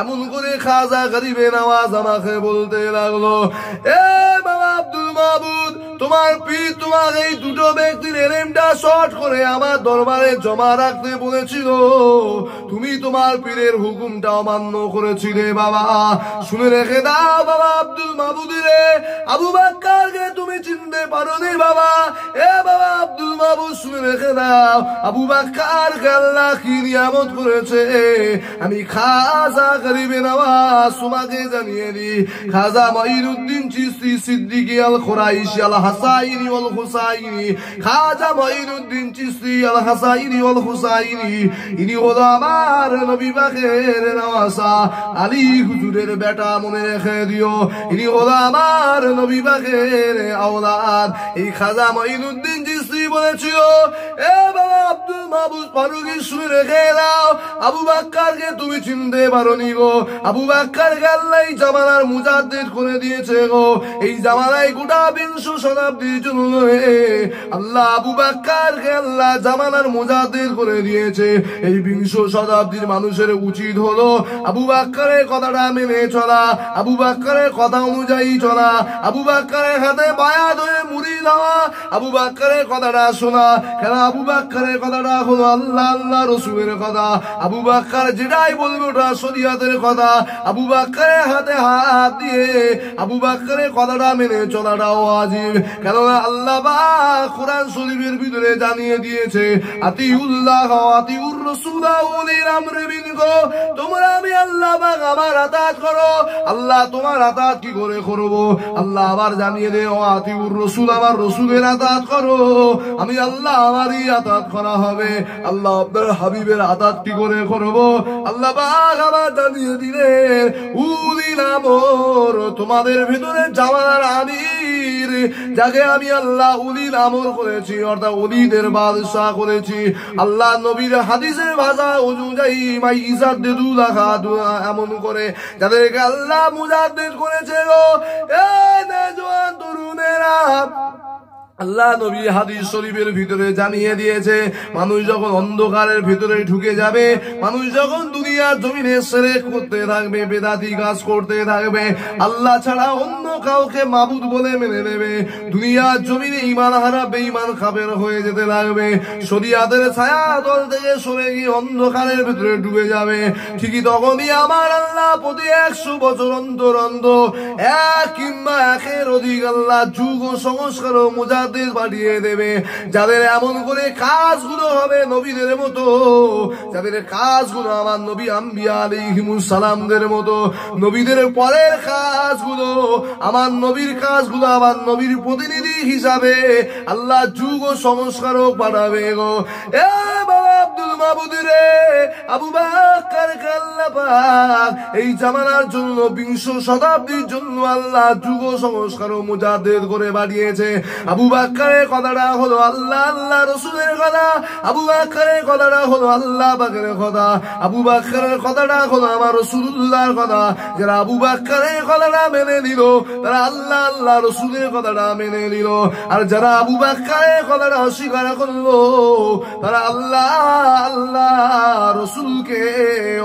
এমন করে খাজা গরিবে নওয়াজ আমাকে বলতে লাগলো, এ বাবা আব্দুল মাহবুদ, তোমার পীর তোমার এই দুটো ব্যক্তির এলেমটা শর্ট করে আমার দরবারে জমা রাখতে বলেছিল, তুমি তোমার পীরের হুকুমটা অমান্য করেছিলে। বাবা শুনে রেখে দাও বাবা আব্দুল মাহবুদ রে, আবু বাক্কারকে তুমি চিনতে পারোনি বাবা। এ বাবা আব্দুল মাহবুদ শুনে রেখে দাও, আবু বাক্কারকে আল্লাহ কি নিয়ামত করেছে আমি খাজা গরিবে নওয়াজ তোমাকে জানিয়ে দিই। খাজা মঈনুদ্দিন চিশতি সিদ্দিকী আল খুরাইশি আল হাসাইনি ওয়াল হুসাইনি, খাজা মঈনুদ্দিন চিশতি আল হাসাইনি ওয়াল হুসাইনি, ইনি হলো আমার নবী পাকের নওয়াসা আলী হুজুরের বেটা, মনে রেখে দিও, ইনি হলো আমার নবী পাকের আওলাদ। এই খাজা মঈনুদ্দিন চিশতি বলেছিল, এ বাবা আব্দুল মাহবুব ফারুকী শুনে রেখে দাও, আবু বাক্কারকে তুমি চিনতে পারোনি গো, আবু বাক্কারকে আল্লাহ জামানার মুজাদ্দিদ করে দিয়েছে গো। এই জামানায় গোটা 20 শতাব্দীর জন্য আল্লাহ আবু বাক্কারকে আল্লাহ জামানার মুজাদ্দিদ করে দিয়েছে। এই 20 শতাব্দীর মানুষের উচিত হলো আবু বাক্কারের কথাটা মেনে চলা, আবু বাক্কারের কথা অনুযায়ী চলা, আবু বাক্কারের হাতে বায়াত হয়ে মুরিদ হওয়া, আবু বাক্কারের কথাটা শোনা। কেন আবু বাক্কারের কথাটা হলো আল্লাহ আল্লাহ রসুলের কথা, আবু বাক্কার যেটাই বলবে ওটা শরীয়তের কথা। আবু বাক্কারের হাতে হাত দিয়ে আবু বাক্কারের কথাটা মেনে চলাটাও ওয়াজিব। কেননা আল্লাহ পাক কোরআন শরীফের ভিতরে জানিয়ে দিয়েছে, আতিউল্লাহ ওয়া আতিউর রাসূল ওয়া উলিল আমরি মিনকুম, তোমরা আমি আল্লাহ পাক আমার আতাত করো। আল্লাহ তোমার আতাত কি করে করব? আল্লাহ আবার জানিয়ে দেয়, ওয়া আতিউর রাসূল, আমার রাসূলের আতাত করো। আমি আল্লাহ আমারই আতাত করা হবে। আল্লাহ আপনার হাবিবের আতাত কি করে করব? আল্লাহ পাক আবার জানিয়ে দিলেন, উলিল আমর, তোমাদের ভিতরে জামানার আমির যাকে আমি আল্লাহ উলিল আমর করেছি, অর্থাৎ উলিদের বাদশাহ করেছি। আল্লাহ নবীর হাদিসের ভাষা অনুযায়ী মাই ইজাদ্দিদুল আখাদুনা, এমন করে যাদেরকে আল্লাহ মুজাদ্দিদ করেছে গো। এই নওজোয়ান তরুণেরা, আল্লাহ নবী হাদিস শরীফের ভিতরে জানিয়ে দিয়েছে, মানুষ যখন অন্ধকারের ভিতরে ঢুকে যাবে, মানুষ যখন দুনিয়ার জমিনে শিরক করতে থাকবে, বেদাতি কাজ করতে থাকবে, আল্লাহ ছাড়া অন্য কাউকে মাবুদ বলে মেনে নেবে, দুনিয়ার জমিনে ঈমান হারা বেঈমান কাফের হয়ে যেতে লাগবে, শরিয়াতের ছায়াতল থেকে সরে গিয়ে অন্ধকারের ভিতরে ডুবে যাবে, ঠিকই তখনই আমার আল্লাহ প্রতি 100 বছর অন্তর অন্তর এক কিংবা একের অধিক আল্লাহ যুগ ও সংস্কার ও মুজাদ্দিদ পাঠিয়ে দেবে, যাদের এমন করে কাজগুলো হবে নবীদের মতো, যাদের কাজগুলো আমার নবী আম্বিয়া আলাইহিমুস সালামদের মতো, নবীদের পরের কাজগুলো আমার নবীর কাজগুলো আমার নবীর প্রতিনিধি হিসাবে আল্লাহ যুগ ও সংস্কারক পাঠাবে গো। এ বাবা আব্দুল মাহবুদ রে, আবু বাক্কারকে আল্লাহ পাক এই জামানার জন্য 20 শতাব্দীর জন্য আল্লাহ যুগ ও সংস্কারক মুজাদ্দিদ করে পাঠিয়েছে। আবু বাক্কারের কথাটা হলো আল্লাহ আল্লাহ রসুলের কথা, আবু বাক্কারের কথাটা হলো আল্লাহ পাকের কথা, আবু বাক্কারের কথাটা হলো আমার রাসূলুল্লাহর কথা। যারা আবু বাক্কারের কথাটা মেনে নিল তারা আল্লাহ আল্লাহ রসুলের কথাটা মেনে নিল, আর যারা আবু বাক্কারের কথাটা অস্বীকার করলো তারা আল্লাহ আল্লাহ রসুলকে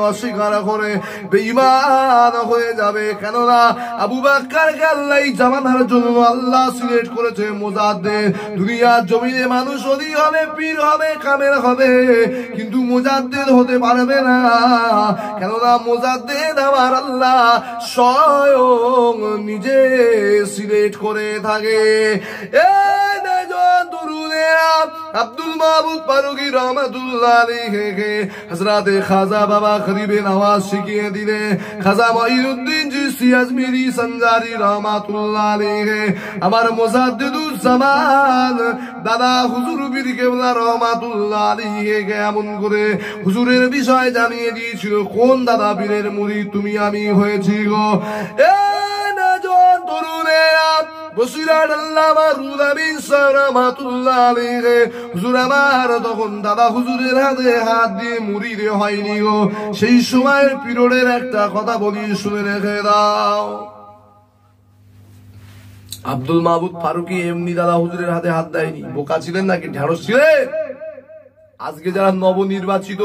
অস্বীকার করে বেঈমান হয়ে যাবে। কেননা আবু বাক্কারকে আল্লাহ এই জামানার জন্য আল্লাহ সিলেক্ট করেছে মুজাদ্দিদ। দুনিয়ার জমিনে মানুষ অলি হবে, পীর হবে, কামেল হবে, কিন্তু মুজাদ্দিদ হতে পারবে না। কেননা মুজাদ্দিদ আমার আল্লাহ স্বয়ং নিজে সিলেক্ট করে থাকে। আব্দুল মাহবুব ফারুকী রহমাতুল্লাহ আলাইহি হযরত খাজা বাবা গরিবে নওয়াজ শিখিয়ে দিলে, খাজা মঈনুদ্দিন চিশতি আজমিরি সঞ্জারি রহমাতুল্লাহ আলাইহি আমার মুজাদ্দিদুজ জামান দাদা হুজুর পীর কেবলা রহমাতুল্লাহ আলাইহি এমন করে হুজুরের বিষয় জানিয়ে দিয়েছিল, কোন দাদা পীরের মুরিদ তুমি আমি হয়েছি গো। এ নওজোয়ান তরুণেরা, বসিরাট আল্লামা রুহুল আমিন সাহেব রাহমাতুল্লাহ আলাইহি হুজুর আমার তখন দাদা হুজুরের হাতে হাত দিয়ে মুরিদ হয়নি গো। সেই সময়ের পিরিয়ডের একটা কথা বলি, শুনে রেখে দাও। আব্দুল মাহবুব ফারুকী এমনি দাদা হুজুরের হাতে হাত দেয়নি। বোকা ছিলেন নাকি ঢেঁড়স ছিলেন? আজকে যারা নবনির্বাচিত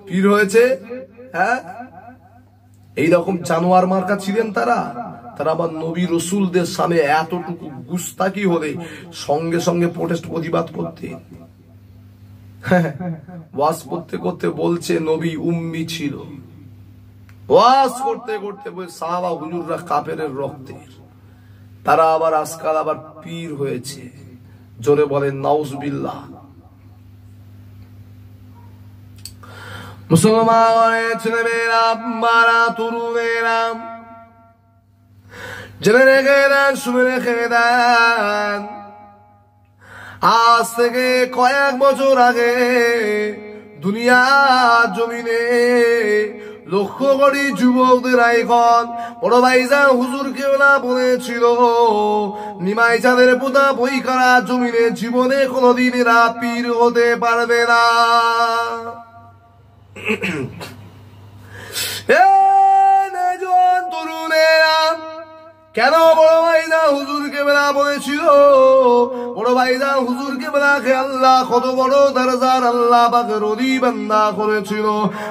পীর হয়েছে, হ্যাঁ, এইরকম জানোয়ার মার্কা ছিলেন তারা আবার নবী রসুলদের সামনে এতটুকু গুস্তাকি হলে সঙ্গে সঙ্গে প্রোটেস্ট প্রতিবাদ করতে, ওয়াজ করতে করতে বলছে নবী উম্মি ছিল, ওয়াজ করতে করতে সাহাবা হুজুররা কাফেরের রক্তের, তারা আবার আজকাল আবার পীর হয়েছে। জোরে বলেন নাউজুবিল্লাহ। মুসলমানের ছেলেমেয়েরা, মারা তরুণেরা, জেনে রেখে দেন, শুনে রেখে দেন, আজ থেকে কয়েক বছর আগে দুনিয়া জমিনে লক্ষ কোটি যুবকদের আইকন বড় ভাইজান হুজুর কেওলা বলেছিল, নিমাই চাঁদের পোতা বই করা জমিনে জীবনে কোনদিন এরা পীর হতে পারবে না। তরুণেরা, কেন বড় ভাইজান হুজুর কেবলা বলেছিল? বড় ভাইজান হুজুর কেবলাকে আল্লাহ কত বড় দরজার আল্লাহ পাকের অলি বান্দা করেছিল,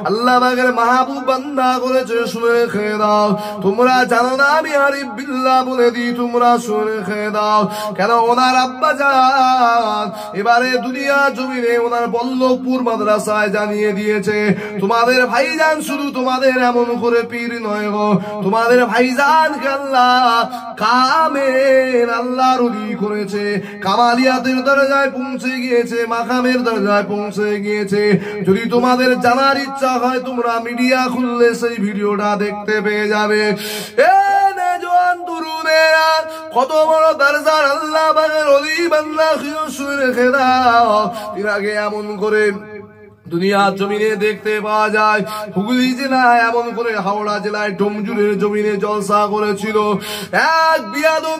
আল্লাহ পাকের মাহবুব বান্দা করেছে। শুনে রেখে দাও, তোমরা জানো না আমি আরিফ বিল্লাহ বলে দিই, তোমরা শুনে রেখে দাও। কেন ওনার আব্বা জান এবারে দুনিয়া জমিনে ওনার বল্লভপুর মাদ্রাসায় জানিয়ে দিয়েছে, তোমাদের ভাইজান শুধু তোমাদের এমন করে পীর নয় গো, তোমাদের ভাইজানকে আল্লাহ কামের আল্লাহর ওলি করেছে, কামালিয়াতের দরজায় পৌঁছে গিয়েছে, মাকামের দরজায় পৌঁছে গিয়েছে। যদি তোমাদের জানার ইচ্ছা হয় তোমরা মিডিয়া খুললে সেই ভিডিওটা দেখতে পেয়ে যাবে। তরুণেরা, কত বড় দরজার আল্লাহ পাকের ওলি বান্দা শুনে রেখে দাও। এর আগে এমন করে দুনিয়া জমিনে দেখতে পাওয়া যায়, হুগলি জেলায় এমন করে হাওড়া জেলায় ডোমজুরের জমিনে জলসা করেছিল, এক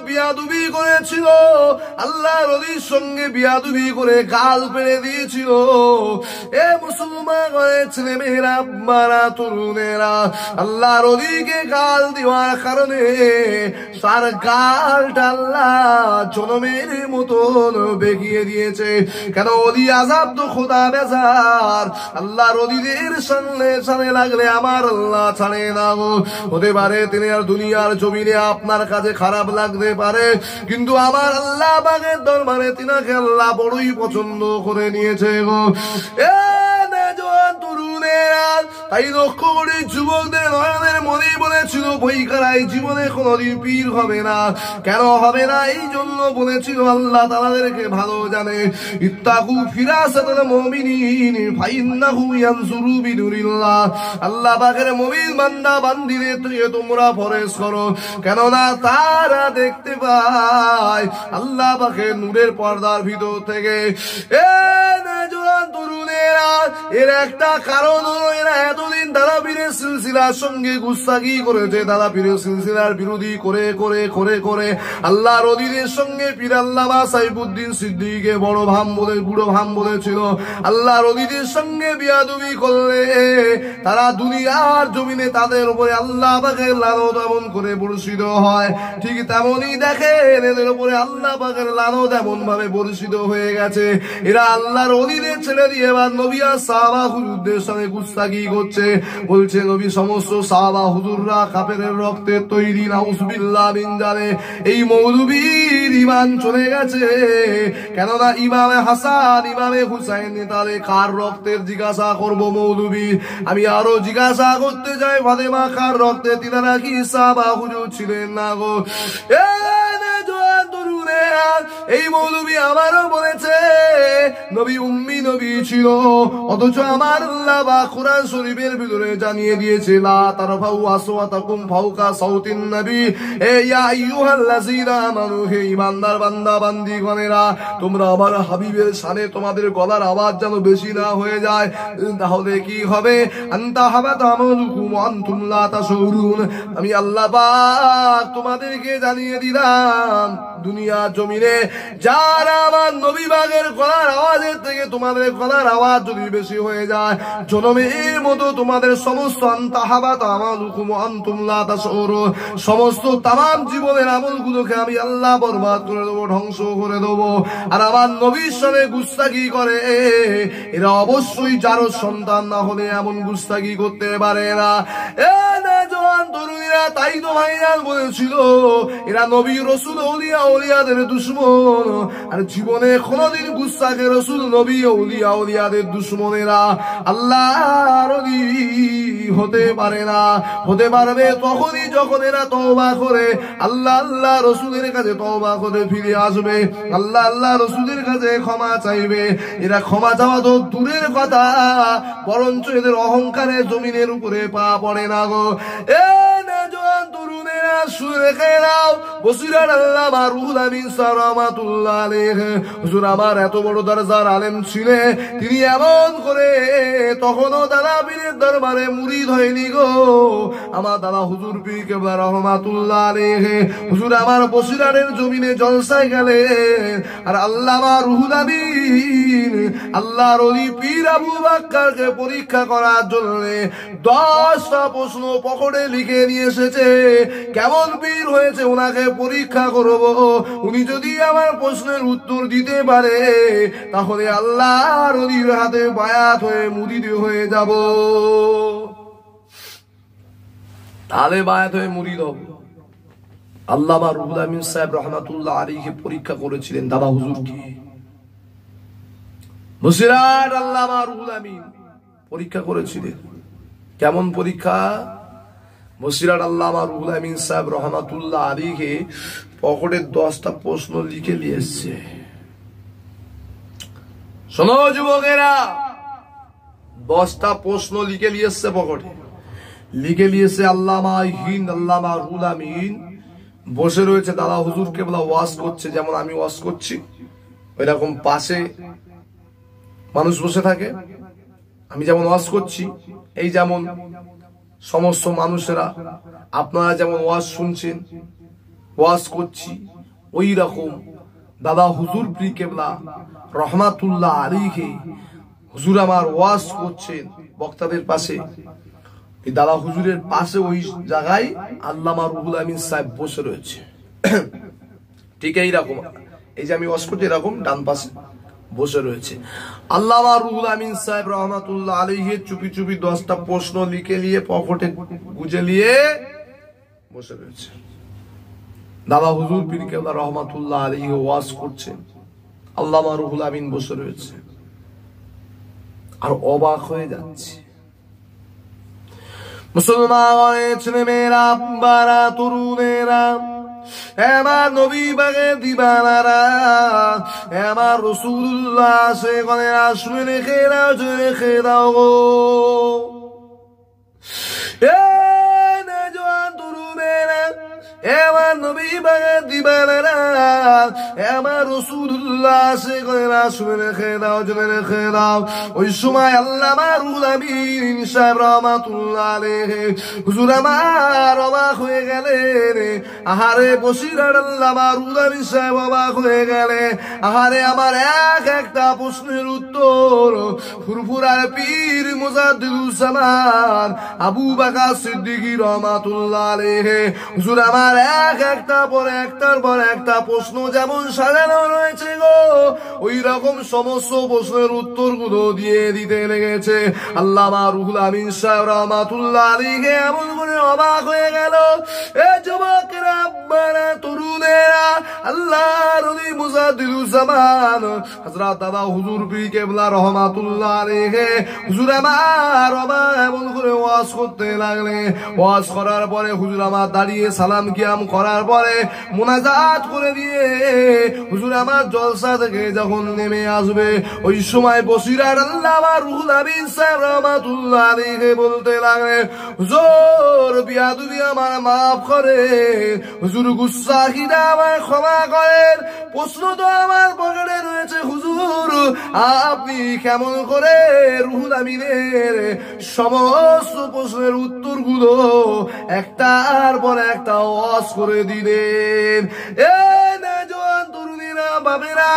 বিয়াদুবি করেছিল, আল্লাহ রলির সঙ্গে বিয়াদুবি করে গাল পেড়ে দিয়েছিল। এ মুসলমান ছেলে মেয়েরা, মারা তরুণেরা, আল্লাহ রলিকে গাল দেওয়ার কারণে তার গালটা আল্লাহ জনমের মতন বেঁকিয়ে দিয়েছে। কেন অলি আজাব তো খোদা বেজার, আল্লাহর ওলিদের সামনে লাগলে আমার আল্লাহ ছাড়ে না গো। হতে পারে তিনি আর দুনিয়ার জমিনে আপনার কাছে খারাপ লাগতে পারে, কিন্তু আমার আল্লাহ পাকের দরবারে তিনাকে আল্লাহ বড়ই পছন্দ করে নিয়েছে গো। তরুণেরা, তাই লক্ষ কোটি যুবকদের নয়নের মনে বলেছিল বই কারাই জীবনে কোনদিন পীর হবে না। কেন হবে না? এই জন্য বলেছিল আল্লাহ তাদেরকে ভালো জানে, ইত্তাকু ফিরাসাতাল মুমিনিন ফাইন্নাহু ইয়ানজুরু বিনুরিল্লাহ। আল্লাহ পাকের মুমিন বান্দা বান্দিদের থেকে তোমরা ফরেজ করো, কেননা তারা দেখতে পায় আল্লাহ পাকের নূরের পর্দার ভিতর থেকে। তরুণেরা, এর একটা কারণ হলো এরা এতদিন দাদা পীরের সিলসিলার সঙ্গে গুস্তাখি করেছে, দাদা পীরের সিলসিলার বিরোধী করে করে করে করে আল্লাহর ওলিদের সঙ্গে পীর আল্লামা সাইফুদ্দিন সিদ্দিককে বড় ভাম বলে বুড়ো ভাম বলেছিল। আল্লাহর ওলিদের সঙ্গে বিয়াদবি করলে তারা দুনিয়ার জমিনে তাদের উপরে আল্লাহ পাকের লানত এমন করে বর্ষিত হয়, ঠিক তেমনই দেখেন এদের উপরে আল্লাহ পাকের লানত এমন ভাবে বর্ষিত হয়ে গেছে। এরা আল্লাহর ওলিদের ছেড়ে দিয়ে এবার নবী আর সাহাবা হুজুরদের সঙ্গে গুস্তাখি করছে। বলছে নবী সমস্ত সাহাবা হুজুররা কাফেরের রক্তের তৈরি, নাউজুবিল্লাহ মিন যালিক। এই মৌলবীর ঈমান চলে গেছে, কেননা ইমামে হাসান ইমামে হুসাইন তাহলে কার রক্তের জিজ্ঞাসা করব মৌলবী? আমি আরো জিজ্ঞাসা করতে চাই ফাতেমা কার রক্তে? তিনারা কি সাহাবা হুজুর ছিলেন না গো? এই মৌলবী আমারও বলেছে নবী উম্মি নবী ছিল, অথচ আমার আল্লাহ বা কুরআন শরীফের ভিতরে জানিয়ে দিয়েছে লা তারফাউ আসওয়াতাকুম ফাওকা সাউতিন নবী। এ ইয়া আইয়ুহাল্লাযীনা আমানু, হে ঈমানদার বান্দা বান্দীগণেরা, তোমরা আমার হাবিবের শানে তোমাদের গলার আওয়াজ যেন বেশি না হয়ে যায়, তাহলে কি হবে? আনতা হাবাতা আমালুকুম ওয়া আনতুম লা তাশউরুন। আমি আল্লাহ পাক তোমাদেরকে জানিয়ে দিলাম দুনিয়া জমিনে যারা আমার নবী পাকের গলার আওয়াজের থেকে তোমাদের গলার আওয়াজ যদি বেশি হয়ে যায়, জনমের মতো তোমাদের সমস্ত আনতাহাবাত আমালুকুম আনতুম লা তাশউরুন, সমস্ত তামাম জীবনের আমলগুলোকে আমি আল্লাহ বরবাদ করে দেবো, ধ্বংস করে দেবো। আর আমার নবীর সাথে গুস্তাখি করে এরা অবশ্যই যারও সন্তান না হলে এমন গুস্তাখি করতে পারে না। তো ভাইয়ান বলেছিল এরা নবী রাসূল আউলিয়া আউলিয়াদের দুশমন আর জীবনে কোনদিন গুস্তাখে রাসূল নবী আউলিয়া আউলিয়াদের দুশমনেরা আল্লাহর ওলি হতে পারে না হতে পারবে তখনই যখন এরা তওবা করে আল্লাহ আল্লাহ রাসূলের কাছে তওবা করে ফিরে আসবে আল্লাহ আল্লাহ রাসূলের কাছে ক্ষমা চাইবে এরা ক্ষমা চাওয়া তো দূরের কথা বরঞ্চ এদের অহংকারে জমিনের উপরে পা পড়ে না গো এ না জওয়ান তরুণেরা শুনে নাও বসিরার আল্লামা রুহুল আমিন সাহেব রাহমাতুল্লাহ আলাইহি হুজুর আমার এত বড় দরজার আলেম ছিলেন তিনি এমন করে তখনও দাদা পীরের দরবারে মুরিদ হয়নি গো আমার দাদা হুজুর পীর কেবলা রাহমাতুল্লাহ আলাইহি হুজুর আমার বসিরারের জমিনে জলসায় গেলেন আর আল্লামা রুহুল আমিন আল্লাহর ওলি পীর আবু বকরকে পরীক্ষা করার জন্য 10টা প্রশ্ন পকেটে লিখে নিয়ে এসেছে কেমন পীর হয়েছে ওনাকে পরীক্ষা করব উনি যদি আমার প্রশ্নের উত্তর দিতে পারে তাহলে আল্লাহর ওলির হাতে বায়াত হয়ে মুরিদ হয়ে যাব তাহলে বায়াত হয়ে মুরিদ হব আল্লামা রুহুল আমিন সাহেব রাহমাতুল্লাহ আলাইহি পরীক্ষা করেছিলেন দাদা হুজুরকে বসিরাট আল্লামা রুহুল আমিন পরীক্ষা করেছিলেন কেমন পরীক্ষা বসিরাট আল্লামা রুহুল আমিন সাহেব রাহমাতুল্লাহ আলাইহি পকেটে 10টা প্রশ্ন লিখে নিয়ে এসেছে শোনো যুবকেরা 10টা প্রশ্ন লিখে নিয়ে এসেছে পকেটে লিখে নিয়েছে আল্লামা হিন্দ আল্লামা রুহুল আমিন বসে রয়েছে দাদা হুজুর কেবলা ওয়াজ করছে যেমন আমি ওয়াজ করছি ওইরকম পাশে মানুষ বসে থাকে আমি যেমন ওয়াজ করছি এই যেমন সমস্ত মানুষেরা আপনারা যেমন ওয়াজ শুনছেন ওয়াজ করছি ওই রকম দাদা হুজুর পীর কেবলা রাহমাতুল্লাহ আলাইহি হুজুর আমার ওয়াজ করছেন বক্তাদের পাশে এই দাদা হুজুরের পাশে ওই জায়গায় আল্লামা রুহুল আমিন সাহেব বসে রয়েছে ঠিক এইরকম এই যে আমি ওয়াজ করছি এরকম ডান পাশে বসে রয়েছে আল্লামা রুহুল আমিন সাহেব রাহমাতুল্লাহ আলাইহি চুপি চুপি 10টা প্রশ্ন লিখে নিয়ে পকেটে গুজে নিয়ে বসে রয়েছে দাদা হুজুর পীর কেবলা রাহমাতুল্লাহ আলাইহি ওয়াজ করছেন আল্লামা রুহুল আমিন বসে রয়েছে আর অবাক হয়ে যাচ্ছে মুসলমানের ছেলেমেয়েরা বারা তরুণেরা আমার নবী বাগে দিবানারা আমার রাসূলুল্লাহ সে গনে আসবে রেখে দাও গো এ না জওয়ান তরুণেরা আমার নবী বাগে দিবানারা আমার রাসূলুল্লাহ সে গনে আসবে রেখে দাও ওই সময় আল্লামা রুহুল আমিন সাহেব রাহমাতুল্লাহ আলাইহি হুজুর আমার অবাক হয়ে গেলেন আহারে বসিরাট আল্লামা রুহুল আমিন সাহেব অবাক হয়ে গেলে আহারে আমার একটা প্রশ্নের উত্তর ফুরফুরার পীর মুজাদ্দিদুস জামান আবু বকর সিদ্দিক রাহমাতুল্লাহ আলাইহি হুজুর আমার একটার পর একটা প্রশ্ন যেমন সাজানো রয়েছে গো ওই রকম সমস্ত প্রশ্নের উত্তরগুলো দিয়ে দিতে লেগেছে আল্লামা রুহুল আমিন সাহেব রাহমাতুল্লাহ আলাইহি এমন করে অবাক হয়ে গেল এ যুবকেরা বারা তরুণেরা আল্লাহর ওলি মুজাদ্দিদুস জামান হযরত দাদা হুজুর পীর কেবলা রাহমাতুল্লাহ আলাইহি হুজুর আমার অবাক এমন করে ওয়াজ করতে লাগলে ওয়াজ করার পরে হুজুর আমার দাঁড়িয়ে সালাম কিয়াম করার পরে মুনাজাত করে দিয়ে হুজুর আমার জলসা থেকে যখন নেমে আসবে ওই সময় বসিরার আল্লামা রুহুল আমিন সাহেব রাহমাতুল্লাহ আলাইহি বলতে লাগলেন হুজুর বিয়াদবি আমার মাফ করে হুজুর গুস্তাখিটা আমার ক্ষমা করেন প্রশ্ন তো আমার পকেটে রয়েছে হুজুর আপনি কেমন করে রুহুল আমিনের সমস্ত প্রশ্নের উত্তরগুলো একটার পর একটা ওয়াজ করে দিলেন এ না জওয়ান তরুণীরা বাবেরা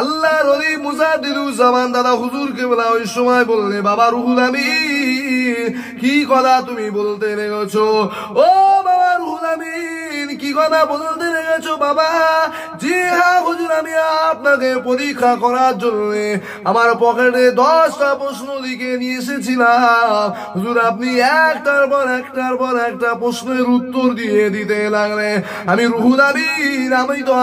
আল্লাহর ওলি মুজাদ্দিদুস জামান দাদা হুজুর কেবলা ওই সময় বললে বাবা রুহুল আমিন কি কথা তুমি বলতে লেগেছো ও বাবা রুহুল আমিন কি কথা বলতে লেগেছো বাবা জি হ্যাঁ হুজুর, আমি আপনাকে পরীক্ষা করার জন্য আমার পকেটে 10টা প্রশ্ন লিখে নিয়ে এসেছিলাম। হুজুর আপনি একটার পর একটা প্রশ্নের উত্তর দিয়ে দিতে লাগলেন। আমি রুহুল আমিন, আমি তো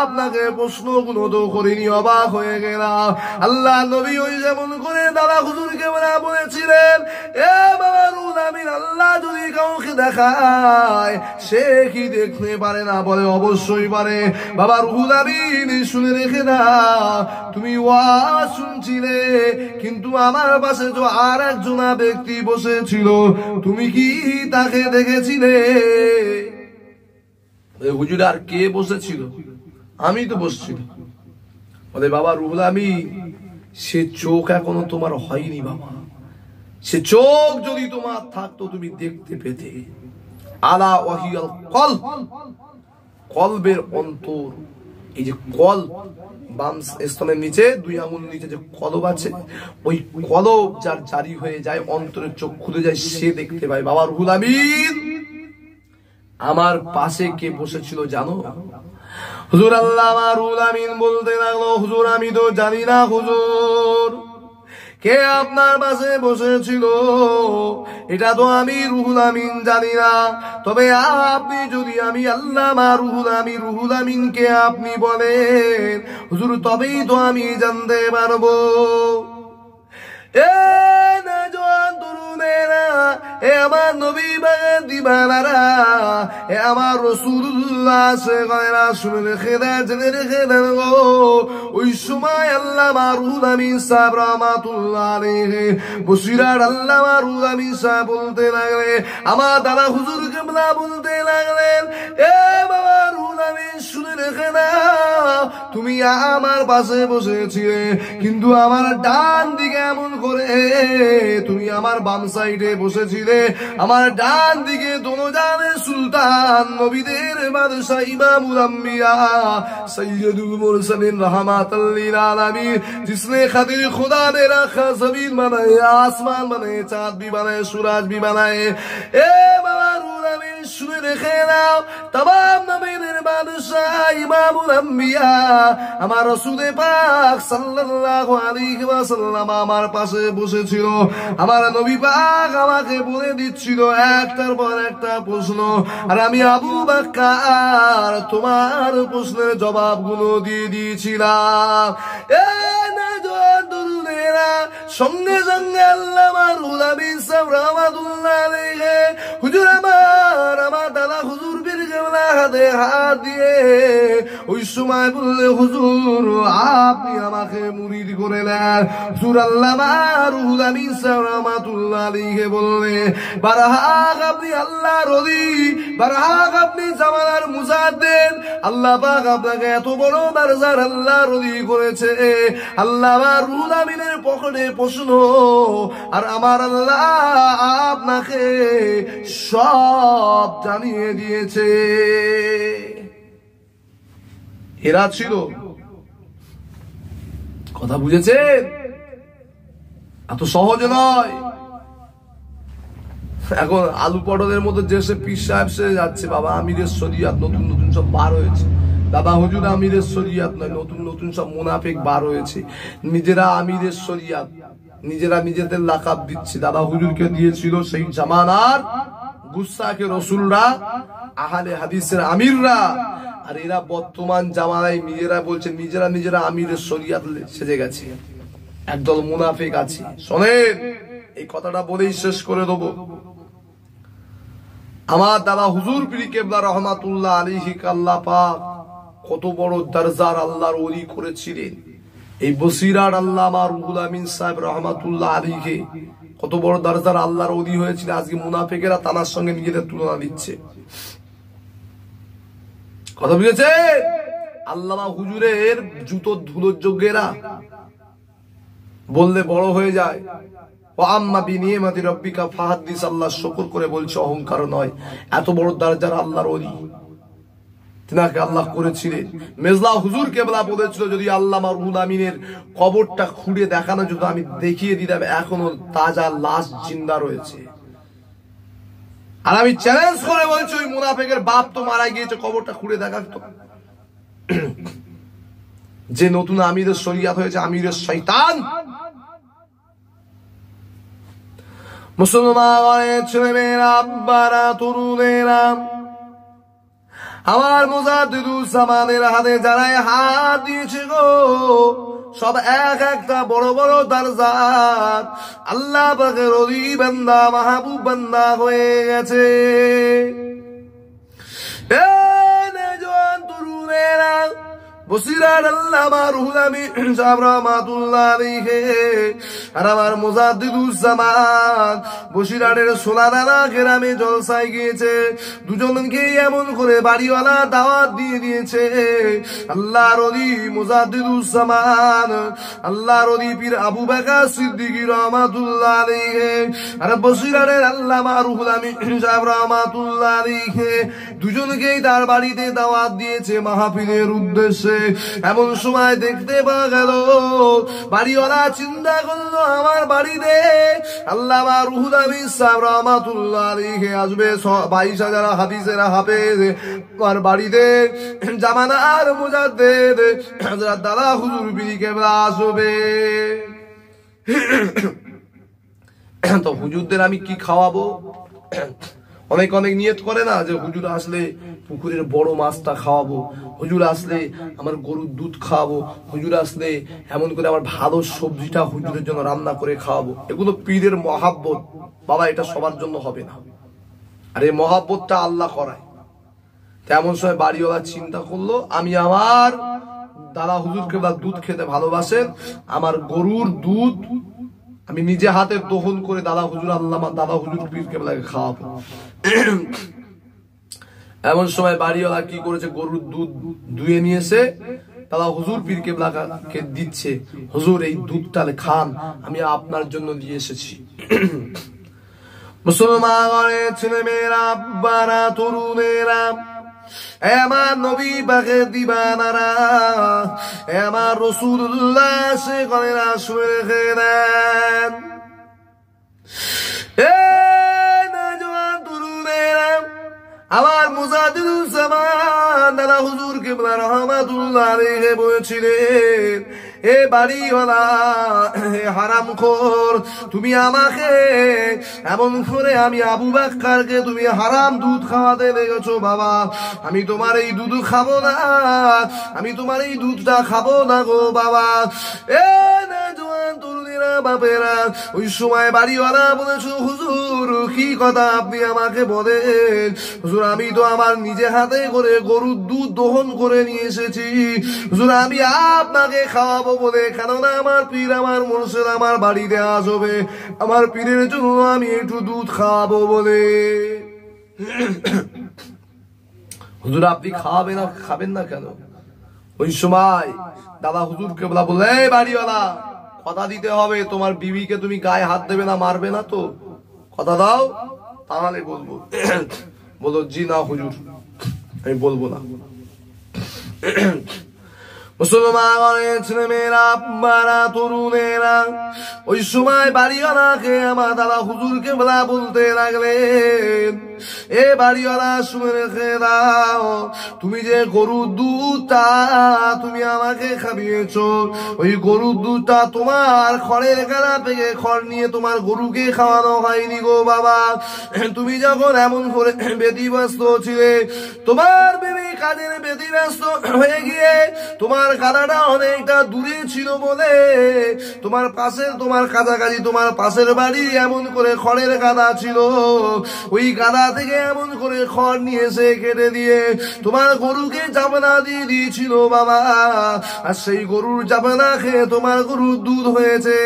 আপনাকে প্রশ্নগুলো তো করিনি, অবাক হয়ে গেলাম। আল্লাহ নবী ওই যেমন করে দাদা হুজুরকে বলেছিলেন, এ বাবা রুহুল আমিন, আল্লাহ যদি কাউকে দেখায় সে কি দেখতে পারে না? বলে অবশ্যই পারে। বাবা রুহুল আমিন শুনে রেখে দাও, তুমি ওয়াজ শুনছিলে কিন্তু আমার পাশে তো আর একজনা ব্যক্তি বসেছিল, তুমি কি তাকে দেখেছিলে? হুজুর আর কে বসেছিল? আমি তো বসছিল। বলে বাবা রুহুল আমিন, সে চোখ এখনো তোমার হয়নি বাবা, সে চোখ যদি তোমার থাকতো তুমি দেখতে পেতে। আলা ওয়াহিয়াল কলব, কলবের অন্তর। এই যে কল, বাম স্তনের নিচে 2 আঙ্গুল নিচে যে কলব আছে, ওই কলব যার জারি হয়ে যায়, অন্তরের চোখ খুলে যায়, সে দেখতে পায়। বাবা রুহুল আমিন, আমার পাশে কে বসেছিল জানো? হুজুর আল্লামা রুহুল আমিন বলতে লাগলো, হুজুর আমি তো জানি না হুজুর, কে আপনার পাশে বসেছিল এটা তো আমি রুহুল আমিন জানি না। তবে আপনি যদি আমি আল্লামা রুহুল আমিনকে আপনি বলেন হুজুর, তবেই তো আমি জানতে পারবো। এ নওজোয়ান তরুণেরা, এ আমার নবী বাগের দিবানারা, এ আমার রাসূলুল্লাহ সেগয়রা, শুনে রেখে দেন, জেনে রেখে দেন গো। ওই সময় আল্লামা রুহুল আমিন সাহেব রাহমাতুল্লাহ আলাইহি বসিরার আল্লামা রুহুল আমিন সাহেব বলতে লাগলেন, আমার দাদা হুজুর কিবলা বলতে লাগলেন, এ বাবা রুহুল আমিন শুনে রেখে দাও, তুমি আমার পাশে বসেছিলে কিন্তু আমার ডান দিকে এমন করে তুমি আমার বাম সাইডে বসেছিলে। আমার ডান দিকে দোনোজানের সুলতান, নবীদের বাদশা, ইমামুল আম্বিয়া, সৈয়দুল মুরসালিন, रहमतुल लिल आलमीन, जिसने खातिर खुदा ने रखा, जमीन बनाए, आसमान बनाए, चांद भी बनाए, सूरज भी बनाए। ए बाबा रूहुल आमीन শুনে রেখে নাও, तमाम নবীদের বাদশা, ইমামুল আম্বিয়া, আমার রাসূল পাক সাল্লাল্লাহু আলাইহি ওয়াসাল্লাম আমার পাশে বসেছিল। আমার নবী পাক আমাকে বলে দিচ্ছিল একটার পর একটা প্রশ্ন, আর আমি আবু বকর তোমার প্রশ্নের জবাবগুলো দিয়ে দিয়েছিলাম। এ নওজোয়ান তরুণেরা, সঙ্গে সঙ্গে আল্লামা রুহুল আমিন সাহেব রাহমাতুল্লাহ আলাইহি হুজুর আমার দাদা হুজুর পীর কেবলা হাতে হাত দিয়ে ওই সময় বললে, হুজুর আপনি আমাকে মুরিদ করে নেন। হুজুর আল্লামা রুহুল আমিন সাহেব রাহমাতুল্লাহ আলাইহি বললে, বারহাক আপনি আল্লাহর ওলি, বারহাক আপনি জামানার মুজাদ্দিদ, আল্লাহ পাক আপনাকে এত বড় দরজার আল্লাহর ওলি করেছে। আল্লামা রুহুল আমিনের পকেটে প্রশ্ন, আর আমার আল্লাহ আপনাকে সব জানিয়ে দিয়েছে। এরা ছিল, কথা বুঝেছেন? এত সহজ নয়। এখন আলু পটলের মতো যে সে পীর সাহেব সে যাচ্ছে, বাবা আমিরের শরিয়াত নতুন নতুন সব বার হয়েছে, দাদা হুজুর আমিরের শরিয়াত নয়, নতুন নতুন সব মুনাফিক বার হয়েছে, নিজেরা আমিরের শরিয়াত, নিজেরা নিজেদের লাকাব দিচ্ছে। দাদা হুজুরকে দিয়েছিল সেই জামানার গুস্তাখে রাসূলরা, আহলে হাদিসের আমিররা, আর এরা বর্তমান জামানায় নিজেরা বলছে নিজেরা আমিরের শরিয়াত সেজে গেছে। একদল মুনাফিক আছে। শোনেন, এই কথাটা বলেই শেষ করে দেবো। আমার দাদা হুজুর পীর কেবলা রহমাতুল্লাহ আলাইহি আল্লাহ পাক কত বড় দরজার আল্লাহর ওলি করেছিলেন। এই বসিরার আল্লামা রুহুল আমিন সাহেব রহমাতুল্লাহ আলাইহি কত বড় দরজার আল্লাহর ওলি হয়েছিল। আজকে মুনাফিকেরা তার সঙ্গে নিজেদের তুলনা দিচ্ছে। কথা বুঝেছে? আল্লামা হুজুরের জুতোর ধুলোর যোগ্যেরা বললে বড় হয়ে যায়। ও আম্মা বিনিয়ামাতি রাব্বিকা ফাহাদ্দিস, আল্লাহ শুকর করে বলছে, অহংকার নয়। এত বড় দরজার আল্লাহর ওলি তিনাকে আল্লাহ করেছিলেন। মেজলা হুজুর কেবলা বলেছিল, যদি আল্লামা রুহুল আমিনের কবরটা খুঁড়ে দেখানো যেত, আমি দেখিয়ে দিতাম এখনো তাজা লাশ জিন্দা রয়েছে। আর আমি চ্যালেঞ্জ করে বলছি, ওই মুনাফিকের বাপ তো মারা গিয়েছে, কবরটা খুঁড়ে দেখাতো। যে নতুন আমিরের শরিয়াত হয়েছে আমিরের শয়তান। মুসলমানের ছেলেমেয়েরা, আব্বারা, তরুণেরা, আমার মুজাদ্দিদুজ্জামানের হাতে যারাই হাত দিয়েছে গো, সব এক একটা বড় বড় দরজাত আল্লাহ পাকের ওলি বান্দা, মাহবুব বান্দা হয়ে গেছে। এ নওজোয়ান তরুণেরা, বসিরার আল্লামা রুহুল আমিন সাহেব রাহমাতুল্লাহ আলাইহি আর আমার মুজাদ্দিদুজ্জামান বসিরাটের সোলাদানা গ্রামে জলসায় গিয়েছে। দুজনকে এমন করে বাড়িওয়ালা দাওয়াত দিয়ে দিয়েছে। আল্লাহর ওলি মুজাদ্দিদুজ্জামান, আল্লাহর ওলি পীর আবু বকর সিদ্দিক রাহমাতুল্লাহ আলাইহি আর বসিরাটের আল্লামা রুহুল আমিন সাহেব রাহমাতুল্লাহ আলাইহি দুজনকেই তার বাড়িতে দাওয়াত দিয়েছে মাহফিলের উদ্দেশ্যে। এমন সময় দেখতে পাওয়া গেল বাড়িওয়ালা চিন্তা করলো আমার বাড়িতে আল্লামা রুহুল আমিন সাহেব রাহমাতুল্লাহ আলাইহি আসবে, 22,000 হাদিসেরা হাফেজ আমার বাড়িতে জামানার মুজাদ্দিদ হযরত দাদা হুজুর পীর কেবলা আসবে। তো হুজুরদের আমি কি খাওয়াবো? অনেক অনেক নিয়ত করে না যে হুজুর আসলে পুকুরের বড় মাছটা খাওয়াবো, হুজুর আসলে আমার গরুর দুধ খাওয়াবো, হুজুর আসলে এমন করে আমার ভালো সবজিটা হুজুরের জন্য রান্না করে খাওয়াবো। এগুলো পীরের মহাব্বত বাবা, এটা সবার জন্য হবে না। আর এই মহাব্বতটা আল্লাহ করায়। তেমন সময় বাড়িওয়ালা চিন্তা করলো আমি আমার দাদা হুজুরকে দুধ খেতে ভালোবাসেন, আমার গরুর দুধ আমি নিজে হাতে দহন করে দাদা হুজুর আল্লামা দাদা হুজুর পীর কেবলাকে খাওয়াবো। এমন সময় বাড়িওয়ালা কি করেছে, গরুর দুধ দুয়ে নিয়েছে, দাদা হুজুর পীর কেবলাকে দিচ্ছে। হুজুর এই দুধটা খান, আমি আপনার জন্য দিয়ে এসেছি। মুসলমানের ছেলেমেয়েরা, আব্বারা, তরুণেরা, আমার নবী পাকের দিবানারা, আমার রাসূলুল্লাহ সে করেনা শুনে রেখে দেন। এ নওজোয়ান তরুণেরা, আমার মুজাদ্দিদুজ্জামান দাদা হুজুর কেবলা রাহমাতুল্লাহ আলাইহি বলেছিলেন, এ বাড়িওয়ালা, হে হারামখোর, তুমি আমাকে এমন করে আমি আবু বকরকে তুমি হারাম দুধ খাওয়াতে লেগেছো বাবা। আমি তোমার এই দুধ খাবো না, আমি তোমার এই দুধটা খাবো না গো বাবা। এ নওজোয়ান তরুণীরা, বাপেরা, ওই সময় বাড়িওয়ালা বলেছো হুজুর কি কথা আপনি আমাকে বলেন? হুজুর আমি তো আমার নিজে হাতে করে গরুর দুধ দহন করে নিয়ে এসেছি, হুজুর আমি আপনাকে খাওয়াবো বলে, কেননা আমার পীর আমার মুর্শিদ আমার বাড়িতে আসবে, আমার পীরের জন্য আমি একটু দুধ খাওয়াবো বলে। হুজুর আপনি খাওয়াবেন না, খাবেন না কেন? ওই সময় দাদা হুজুর কেবলা বলে, এই বাড়িওয়ালা কথা দিতে হবে, তোমার বিবিকে তুমি গায়ে হাত দেবে না, মারবে না তো? কথা দাও, তাহলে বলবো। বলো জি না হুজুর আমি বলবো না। মুসলমানের ছেলেমেয়েরা, আব্বারা, তরুণেরা, ওই সময় বাড়িওয়ালাকে আমার দাদা হুজুর কেবলা বলতে লাগলেন, এ বাড়িওয়ালা শুনে রেখে দাও, তুমি যে গরুর দুধটা তুমি আমাকে খাইয়েছো, ওই গরুর দুধটা তোমার খড়ের গাদা থেকে খড় নিয়ে তোমার গরুকে খাওয়ানো হয়নি গো বাবা। তুমি যখন এমন করে ব্যতিব্যস্ত ছিলে, তোমার বিবি কাজের ব্যতিব্যস্ত হয়ে গিয়ে তোমার গাদাটা অনেকটা দূরে ছিল বলে তোমার কাছাকাছি তোমার পাশের বাড়ি এমন করে খড়ের গাদা ছিল, ওই গাদা থেকে এমন করে খড় নিয়ে এসে কেটে দিয়ে তোমার গরুকে জাবনা দিয়ে দিয়েছিল বাবা। আর সেই গরুর জাবনা খেয়ে তোমার গরুর দুধ হয়েছে।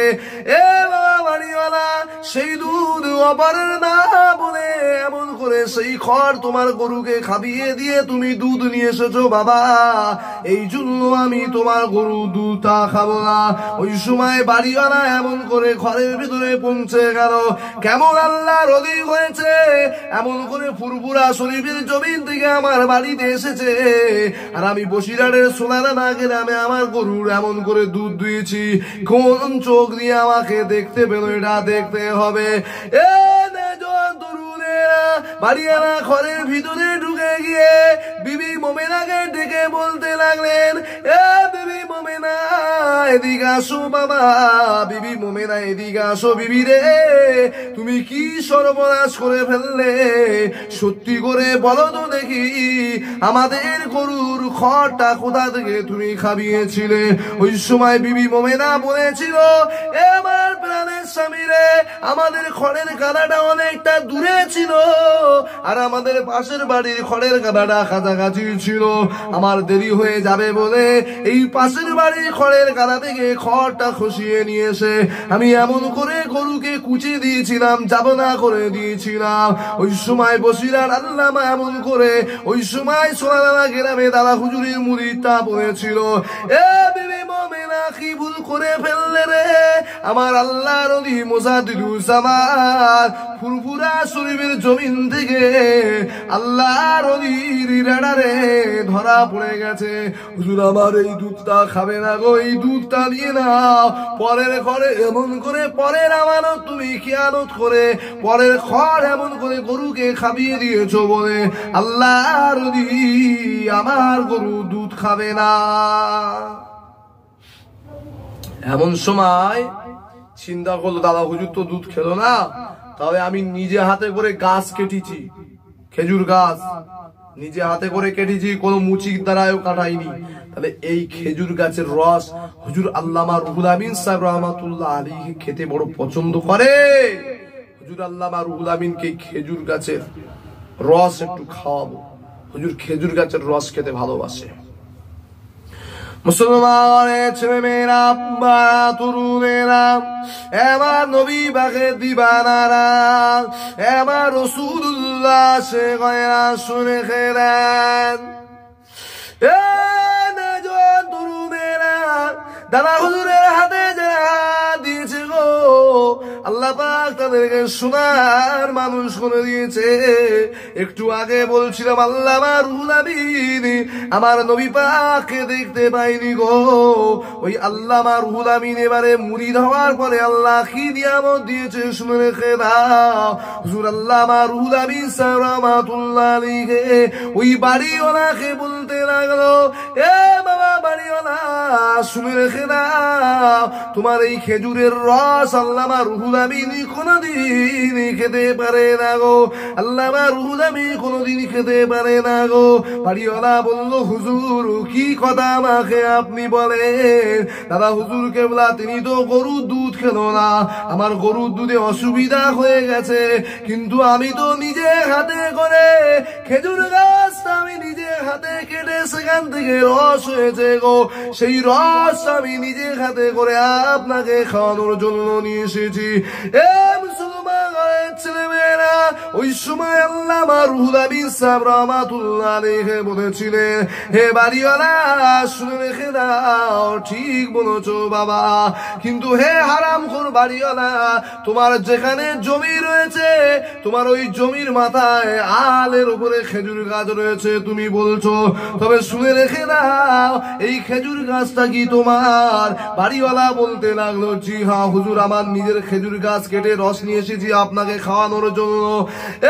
এ বাবা বাড়িওয়ালা, সেই দুধ অপরের না বলে এমন করে সেই খড় তোমার গরুকে খাইয়ে দিয়ে তুমি দুধ নিয়ে এসেছো বাবা, এই জন্য আমি তোমার গরু দুধটা খাবো না। ওই সময় বাড়িওয়ালা এমন করে ঘরের ভিতরে পৌঁছে গেল, কেমন আল্লাহর ওলি হয়েছে, এমন করে ফুরফুরা শরীফের জমিন থেকে আমার বাড়িতে এসেছে, আর আমি বসিরহাটের সোনারানা গ্রামে আমার গরুর এমন করে দুধ দুয়েছি, কোন চোখ দিয়ে আমাকে দেখতে পেল? এটা দেখতে হবে। এ নওজোয়ান তরুণেরা, বাড়িওয়ালা ঘরের ভিতরে ঢুকে গিয়ে বিবি মোমেনাকে ডেকে বলতে লাগলেন, এ বিবি মোমেনা এদিকে আসো বাবা, বিবি মোমেনা এদিকে আসো। বিবি রে, তুমি কি সর্বনাশ করে ফেললে? সত্যি করে বলো তো দেখি, আমাদের গরুর খড়টা কোথা থেকে তুমি খাবিয়েছিলে? ওই সময় বিবি মোমেনা বলেছিল, এ আমার প্রাণের স্বামী রে, আমাদের খড়ের গাদাটা অনেকটা দূরে ছিল, আর আমাদের পাশের বাড়ির খড়ের গাদাটা কাছাকাছি ছিল। আমার দেরি হয়ে যাবে বলে এই পাশের বাড়ির খড়ের গাদা থেকে খড়টা খসিয়ে নিয়ে এসে আমি এমন করে গরুকে কুচি দিয়েছিলাম, যাবনা করে দিয়েছিলাম। ওই সময় বসিরার আল্লামা এমন করে ওই সময় সোনাদানা গ্রামে দাদা হুজুরের মুরিদটা বলেছিল, এ বিবি মোমেনা কি ভুল করে ফেললে রে? আমার আল্লাহর ওলি মুজাদ্দিদুজ্জামান ফুরফুরা শরীফের জমিন থেকে আল্লাহর ওলির রাডারে ধরা পড়ে গেছে। হুজুর আমার এই দুধটা খাবে না গো, এই দুধটা নিয়ে নাও। পরের ঘরে এমন করে পরের আমানত তুমি খেয়ানত করে পরের খড় এমন করে গরুকে খাবিয়ে দিয়েছো বলে আল্লাহর ওলি আমার গরু দুধ খাবে না। এমন সময় চিন্তা করলো, দাদা হুজুর তো দুধ খেলো না, তবে আমি নিজে হাতে করে গাছ কেটেছি, খেজুর গাছ নিজে হাতে করে কেটেছি, কোনো মুচির দ্বারাও কাটাইনি। তাহলে এই খেজুর গাছের রস হুজুর আল্লামা রুহুল আমিন সাহেব রহমাতুল্লাহ আলাইহি খেতে বড় পছন্দ করে। হুজুর আল্লামা রুহুল আমিনকে খেজুর গাছের রস একটু খাওয়াবো। হুজুর খেজুর গাছের রস খেতে ভালোবাসে। মুসলমানের ছেলে মেয়েরা, তরুণেরা, এবার নবী বাগে দিবানারা, এবার রাসূলুল্লাহ সে গয়রা শুনে খেলেন। এ নজন তরুণেরা, দাদা হুজুরের হাতে যারা দিয়েছে গো, আল্লাহ পাক তাদেরকে সোনার মানুষ করে দিয়েছে। একটু আগে বলছিলাম আল্লামা রুহুল আমিন আমার নবী পাককে দেখতে পাইনি গো। ওই আল্লামা রুহুল আমিন এবারে মুরিদ হওয়ার পরে আল্লাহ কি নিয়ামত দিয়েছে শুনে রেখে দাও। হুজুর আল্লামা রুহুল আমিন সাহেব রহমাতুল্লাহ আলাইহি ওই বাড়িওয়ালাকে বলতে লাগলো, এ বাবা বাড়িওয়ালা শুনে রেখে দাও, তোমার এই খেজুরের রস আল্লামা রুহুল আমিন কোনদিন খেতে পারে না গো, আল্লামা রুহুল আমিন কোনদিন খেতে পারে না গো। বাড়িওয়ালা বলল, হুজুর কি কথা আমাকে আপনি বলেন? দাদা হুজুর কেবলা তিনি তো গরুর দুধ খেলো না, আমার গরুর দুধে অসুবিধা হয়ে গেছে, কিন্তু আমি তো নিজে হাতে করে খেজুর গাছটা আমি নিজে হাতে কেটে সেখান থেকে রস হয়েছে গো, সেই রস আমি নিজে হাতে করে আপনাকে খাওয়ানোর জন্য নিয়ে এসেছি। এ মুসলমান ছেলেমেয়েরা, ওই সময় আল্লামা রুহুল আমিন সাহেব রহমাতুল্লাহ আলাইহি বলেছিলেন, হে বাড়িওয়ালা শুনে রেখে দাও, ঠিক বলেছো বাবা, কিন্তু হে হারামখোর বাড়িওয়ালা, তোমার যেখানে জমি রয়েছে তোমার ওই জমির মাথায় আলের উপরে খেজুর গাছ রয়েছে তুমি বলছো, তবে শুনে রেখে দাও এই খেজুর গাছটা কি তোমার? বাড়িওয়ালা বলতে লাগলো, জি হ্যাঁ হুজুর, আমার নিজের খেজুর গাছ কেটে রস নিয়ে এসেছি আপনাকে খাওয়ানোর জন্য।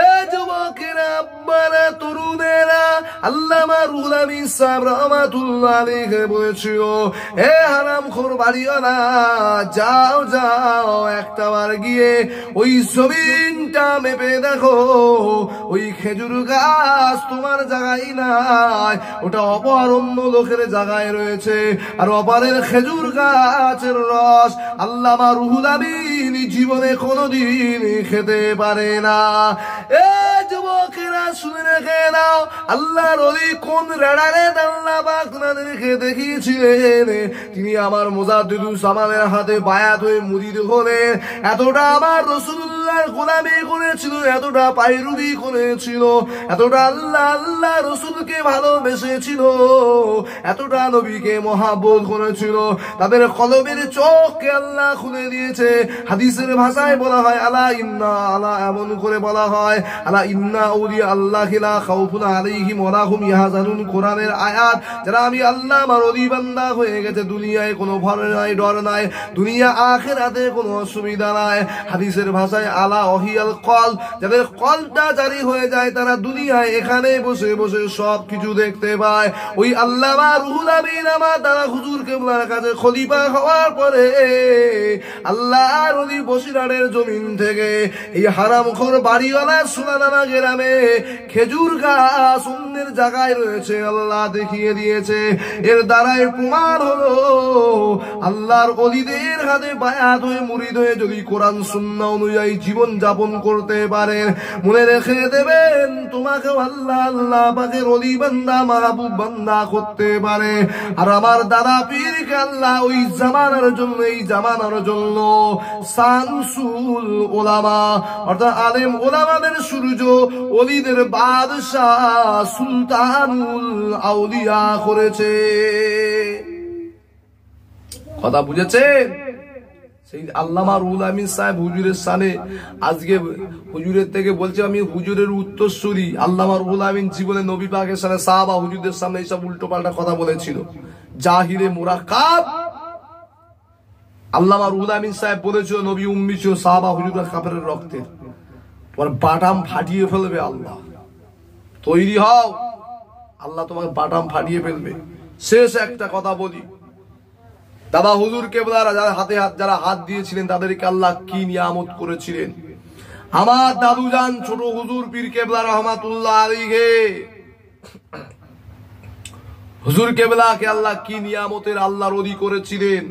এ যুবকেরা, আব্বারা, তরুণেরা, আল্লামা রুহুল আমিন সাহেব রহমাতুল্লাহ আলাইহি বলেছিল, এ হারামখোর বাড়িওয়ালা, যাও যাও একটাবার গিয়ে ওই জমিনটা মেপে দেখো, ওই খেজুর গাছ তোমার জায়গায় নাই, ওটা অপর অন্য লোকের জায়গায় রয়েছে, আর অপরের খেজুর গাছের রস আল্লামা রুহুল আমিন জীবনে কোনদিন খেতে পারে না। এ যুবকেরা শুনে রেখে দাও, আল্লাহর ওলি কোন রাডারে আল্লাহ পাক তাদেরকে দেখিয়েছিলেন, তিনি আমার মুজাদ্দিদুজ্জামানের হাতে বায়াত হয়ে মুরিদ হলেন, এতটা আমার রাসূলুল্লাহর গোলামি করেছিল, এতটা পায়রুবি করেছিল, এতটা আল্লাহ আল্লাহ রাসূলকে ভালোবেসেছিল, এতটা নবীকে মহাব্বত করেছিল, তাদের কলবের চোখকে আল্লাহ খুলে দিয়েছে। হাদিসের ভাষায় বলা হয় আলা ইন্না, আলা এমন করে বলা হয়, আলা ইন্না আউলিয়া আল্লাহি লা খাউফুন আলাইহিম ওয়া লা হুম ইয়াহজানুন কোরআনের আয়াত যারা আমি আল্লাহ আমার ওলি বান্দা হয়ে গেছে দুনিয়ায় কোনো ভয় নাই ডর নাই দুনিয়া আখিরাতে কোনো অসুবিধা নাই হাদিসের ভাষায় আলা ওহিয়াল কল যাদের কলটা জারি হয়ে যায় তারা দুনিয়ায় এখানে বসে বসে সব কিছু দেখতে পায় ওই আল্লামা রুহুল আমিন আমার দাদা হুজুর কেবলার কাছে খলিফা হওয়ার পরে আল্লাহর ওলি বসিরহাটের জমিন থেকে এই হারামখোর বাড়িওয়ালা সুনানানা গ্রামে খেজুর গাছ অন্যের জায়গায় রয়েছে আল্লাহ দেখিয়ে দিয়েছে এর দ্বারাই প্রমাণ হলো আল্লাহর ওলিদের হাতে বায়াত হয়ে মুরিদ হয়ে যদি কোরআন সুন্নাহ অনুযায়ী জীবন যাপন করতে পারেন মনে রেখে দেবেন তোমাকে আল্লাহ আল্লাহ পাকের ওলি বান্দা মাহবুব বান্দা করতে পারে আর আমার দাদা পীরকে আল্লাহ ওই জামানার জন্য এই জামানার জন্য শামসুল উলামা অর্থাৎ আলেম উলামাদের সূর্য ওলিদের বাদশাহ সুলতানুল আউলিয়া করেছে কথা বুঝেছেন সেই আল্লামা রুহুল আমিন সাহেব হুজুরের সানে আজকে হুজুরের থেকে বলছে আমি হুজুরের উত্তরসূরি আল্লামা রুহুল আমিন জীবনে নবী পাকের সামনে সাহাবা হুজুরদের সামনে এইসব উল্টো পাল্টা কথা বলেছিল জাহিরে মুরাক্কাব আল্লামা রুহুল আমিন সাহেব বলেছিল নবী উম্মি ছিল সাহাবা হুজুররা কাফেরের রক্তে তোমার বাটাম ফাটিয়ে ফেলবে আল্লাহ তৈরি হও আল্লাহ তোমার বাটাম ফাটিয়ে ফেলবে শেষ একটা কথা বলি দাদা হুজুর কেবলারা যারা হাতে হাত যারা হাত দিয়েছিলেন তাদেরকে আল্লাহ কি নিয়ামত করেছিলেন আমার দাদু জান ছোট হুজুর পীর কেবলা রহমাতুল্লাহ আলাইহি হুজুর কেবলাকে আল্লাহ কি নিয়ামতের আল্লাহর ওলি করেছিলেন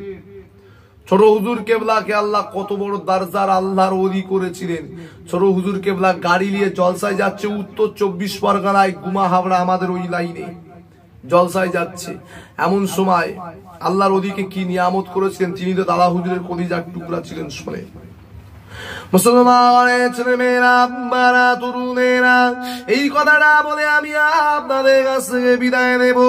ছোট হুজুর কেবলাকে আল্লাহ কত বড় দরজার আল্লাহর ওলি করেছিলেন ছোট হুজুর কেবলা গাড়ি নিয়ে জলসায় যাচ্ছে উত্তর 24 পরগনায় গুমা হাওড়া আমাদের ওই লাইনে জলসায় যাচ্ছে এমন সময় আল্লাহর ওদিকে কি নিয়ামত করেছিলেন তিনি তো দাদা হুজুরের কলিজার টুকরা ছিলেন শুনে মুসলমানের ছেলেমেয়েরা আব্বারা তরুণেরা এই কথাটা বলে আমি আপনাদের কাছ থেকে বিদায় নেব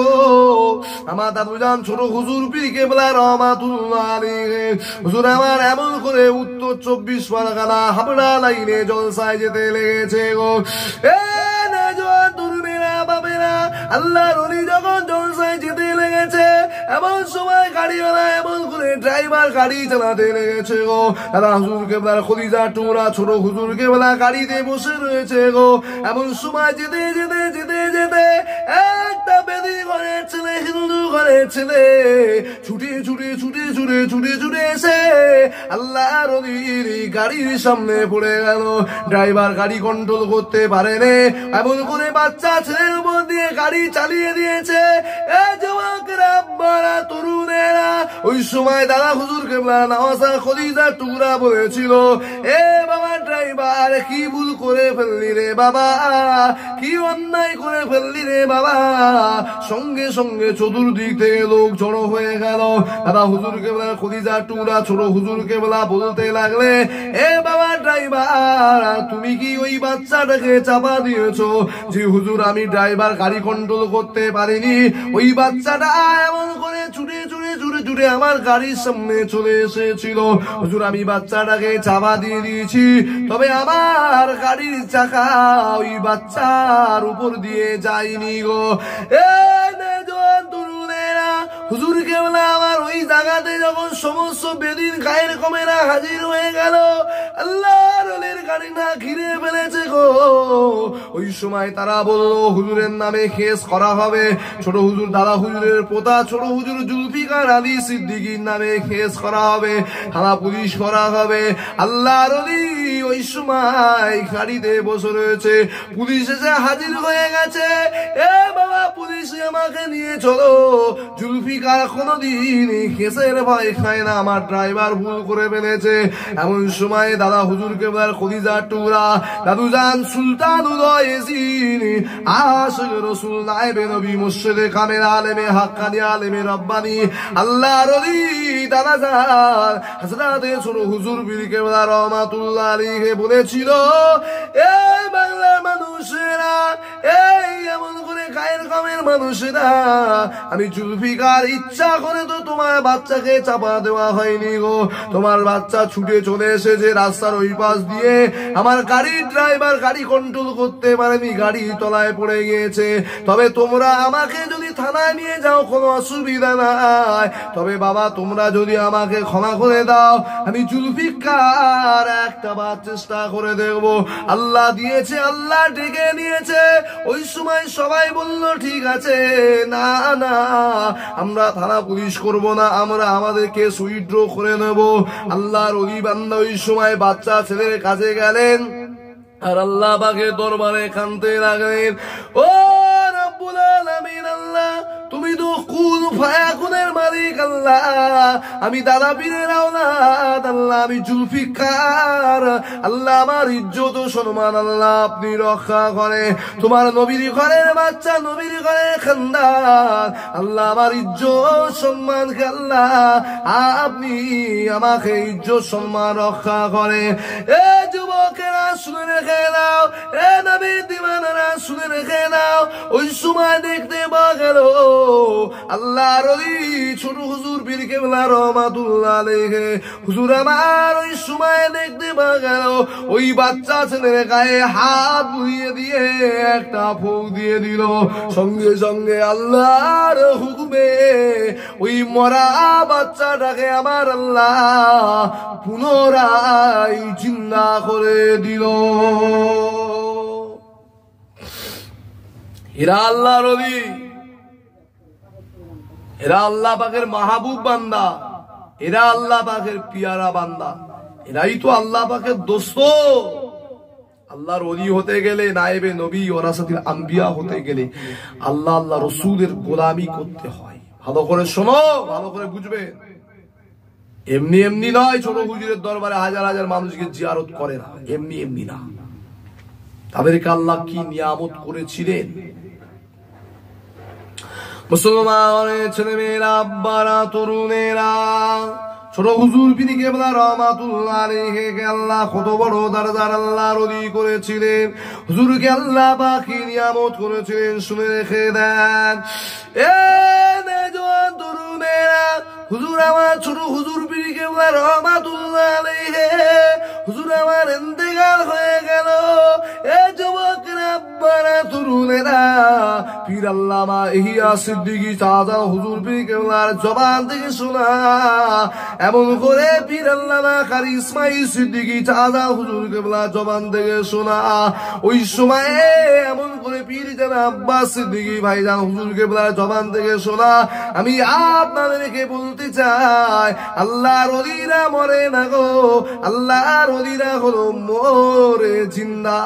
আমার দাদুজান ছোট হুজুর পীর কেবলা রহমাতুল্লাহ আলাইহি হুজুর আমার এমন করে উত্তর 24 পরগনা হাবড়া লাইনে জলসায় যেতে লেগেছে গো এ নওজোয়ান তরুণেরা বাবেরা আল্লাহর ওলি যখন জলসায় যেতে লেগেছে এমন সময় গাড়িওয়ালা এমন করে ড্রাইভার গাড়ি চালাতে লেগেছে গো দাদা হুজুর কেবলার খলিজা টুকরা ছোট হুজুর কেবলা গাড়িতে বসে রয়েছে গো এমন সময় যেতে যেতে যেতে যেতে একটা বেদি ঘরের ছেলে হিন্দু ঘরের ছেলে ছুটে ছুটে ছুটে ছুটে ছুটে ছুটে এসে আল্লাহর ওলির গাড়ির সামনে পড়ে গেল ড্রাইভার গাড়ি কন্ট্রোল করতে পারেনি এমন করে বাচ্চা ছেলের উপর দিয়ে গাড়ি চালিয়ে দিয়েছে এ যুবকরা আব্বারা তরুণেরা ওই সময় দাদা হুজুর কেবলা নওয়াজা খলিজা টুকরা বলেছিল এ বাবা ড্রাইভার কি ভুল করে ফেললি রে বাবা কি অন্যায় করে ফেললি রে বাবা সঙ্গে সঙ্গে চতুর্দিক থেকে লোক জড়ো হয়ে গেল দাদা হুজুর কেবলা খলিজা টুকরা ছোট হুজুর কেবলা বলতে লাগলে এ বাবা ড্রাইভার তুমি কি ওই বাচ্চাটাকে চাপা দিয়েছো যে হুজুর আমি ড্রাইভার গাড়ি কন্ট্রোল করতে পারিনি ওই বাচ্চাটা এমন করে ছুটে ছুটে ছুটে ছুটে আমার গাড়ির সামনে চলে এসেছিল হুজুর আমি বাচ্চাটাকে চাপা দিয়ে দিয়েছি তবে আমার গাড়ির চাকা ওই বাচ্চার উপর দিয়ে যায়নি গো এ নওজোয়ান তরুণেরা হুজুর কেবলা আমার ওই জায়গাতে যখন সমস্ত বেদিন গায়ের কমেরা হাজির হয়ে গেল আল্লাহর ওলির গাড়িটা ঘিরে ফেলেছে গো ওই সময় তারা বলল হুজুরের নামে কেস করা হবে ছোট হুজুর দাদা হুজুরের পোতা ছোট হুজুর জুলফিকার আলী সিদ্দিকীর নামে কেস করা হবে থানা পুলিশ করা হবে আল্লাহর ওলি ওই সময় গাড়িতে বসে রয়েছে পুলিশ এসে হাজির হয়ে গেছে এ বাবা পুলিশ আমাকে নিয়ে চলো জুলফিকার কোনোদিন কেসের ভয় খায় না আমার ড্রাইভার ভুল করে ফেলেছে এমন সময় দাদা হুজুর কেবলার খলিজার টুকরা দাদুজান সুলতানুল ইয়াজিন আশিক রাসূল নায়েবে নবী মুর্শিদে কামেল আলেমে হাক্কানি আলেমে রব্বানি আল্লাহর ওলি দাদাজান হযরত ছোট হুজুর পীর কেবলা রহমাতুল্লাহ আলাইহি বলেছিল এ বাংলার মানুষেরা এই এমন করে গায়ের গ্রামের মানুষেরা, আমি জুলফিকার ইচ্ছা করে তো তোমার বাচ্চাকে চাপা দেওয়া হয়নি গো। তোমার বাচ্চা ছুটে চলে এসেছে রাস্তার ওই পাশ দিয়ে, আমার গাড়ির ড্রাইভার গাড়ি কন্ট্রোল করতে পারেনি, গাড়ি তলায় পড়ে গিয়েছে। তবে তোমরা আমাকে যদি থানায় নিয়ে যাও কোনো অসুবিধা নাই, তবে বাবা তোমরা যদি আমাকে ক্ষমা করে দাও, আমি জুলফিকার একটা বার চেষ্টা করে দেখবো। আল্লাহ দিয়েছে, আল্লাহ ডেকে নিয়েছে। ওই সময় সবাই বলল ঠিক আছে, না না আমরা থানা পুলিশ করব না, আমরা আমাদেরকে উইথড্র করে নেব। আল্লাহর ওলি বান্দা ওই সময় বাচ্চা ছেলের কাছে গেলেন আর আল্লাহ পাকের দরবারে কাঁদতে লাগলেন, ও রব্বুল আলামিন আল্লাহ, তুমি তো কুল ফায়াকুনের মালিক আল্লাহ, আমি দাদা পীরের আওলাদ আল্লাহ, আমি জুলফিকার আল্লাহ, আমার ইজ্জত ও সম্মান আল্লাহ আপনি রক্ষা করে। তোমার নবীর ঘরের বাচ্চা, নবীর ঘরের খানদান আল্লাহ, আমার ইজ্জত সম্মানকে আল্লাহ আপনি আমাকে ইজ্জত সম্মান রক্ষা করে। এ যুবকেরা শুনে রেখে দাও, এ নবীর দিওয়ানারা শুনে রেখে দাও। ওই সময় দেখতে পাওয়া গেল আল্লাহর ওই ছোট হুজুর পীর কেবলা রহমাতুল্লাহ আলাইহি হুজুর আমার ওই সময় দেখতে পাওয়া গেল ওই বাচ্চা ছেলের গায়ে হাত বুলিয়ে দিয়ে একটা ফুঁক দিয়ে দিল। সঙ্গে সঙ্গে আল্লাহর হুকুমে ওই মরা বাচ্চাটাকে আমার আল্লাহ পুনরায় জিন্দা করে দিল। এরা আল্লাহর ওলি, এরা আল্লাহ পাকের মাহবুব বান্দা, এরা আল্লাহ পাকের পিয়ারা বান্দা, এরাই তো আল্লাহ পাকের দোস্ত। আল্লাহর ওলি হতে গেলে, নায়েবে নবী ওয়ারাসাতুল আম্বিয়া হতে গেলে আল্লাহ আল্লাহ রসুলের গোলামি করতে হয়। ভালো করে শোনো, ভালো করে বুঝবে। এমনি এমনি নয়, ছোট হুজুরের দরবারে হাজার হাজার মানুষকে জিয়ারত করে না, এমনি এমনি না। তাদেরকে আল্লাহ কি নিয়ামত করেছিলেন। মুসলমানের ছেলেমেয়েরা, আব্বারা, তরুণেরা, ছোট হুজুর পীর কেবলা রহমাতুল্লাহ আলাইহি আল্লাহ কত বড় দরজার আল্লাহর ওলি করেছিলেন। হুজুরকে আল্লাহ পাক কি নিয়ামত করেছিলেন শুনে রেখে দেন। এ নওজোয়ান তরুণেরা, হুজুর আমার ছোট হুজুর পীর কেবলা রহমাতুল্লাহ আলাইহি হুজুর আমার ইন্তেকাল হয়ে গেল। এ যুবকেরা, আব্বারা, তরুণেরা, পীর আল্লামা ইহিয়া সিদ্দিকী চাচা হুজুর পীর কেবলার জবান থেকে শোনা, এমন করে পীর আল্লামা কারি ইসমাইল সিদ্দিকী চাচা হুজুর কেবলার জবান থেকে শোনা। ওই সময়ে এমন করে পীর জানা আব্বাস সিদ্দিকী ভাইজান হুজুর কেবলার জবান থেকে শোনা। আমি আপনাদেরকে বলতে চাই, আল্লাহর ওলিরা মরে না গো, আল্লাহর ওলিরা হলো মরে জিন্দা।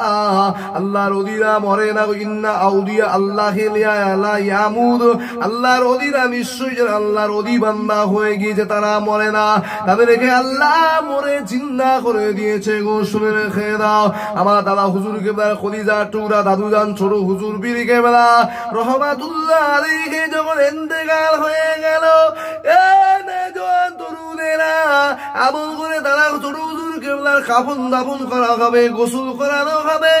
আল্লাহর ওলিরা মরে না গো। ইন্না আউলিয়া আল্লাহি লা ইয়ামুত। আল্লাহর ওলিরা নিশ্চয়ই যারা আল্লাহর ওলি বান্দা হয়ে গিয়েছে তারা মরে না, তাদেরকে আল্লাহ মরে জিন্দা করে দিয়েছে গো। শুনে রেখে দাও, আমার দাদা হুজুর কেবলার কলিজা টুকরা দাদুজান ছোট হুজুর পীর কেবলা রহমাতুল্লাহ আলাইহি যখন ইন্তেকাল হয়ে গেল, এ নওজোয়ান তরুণেরা, এমন করে তারা ছোট হুজুর কেবলার কাফন দাফন করা হবে, গোসল করানো হবে,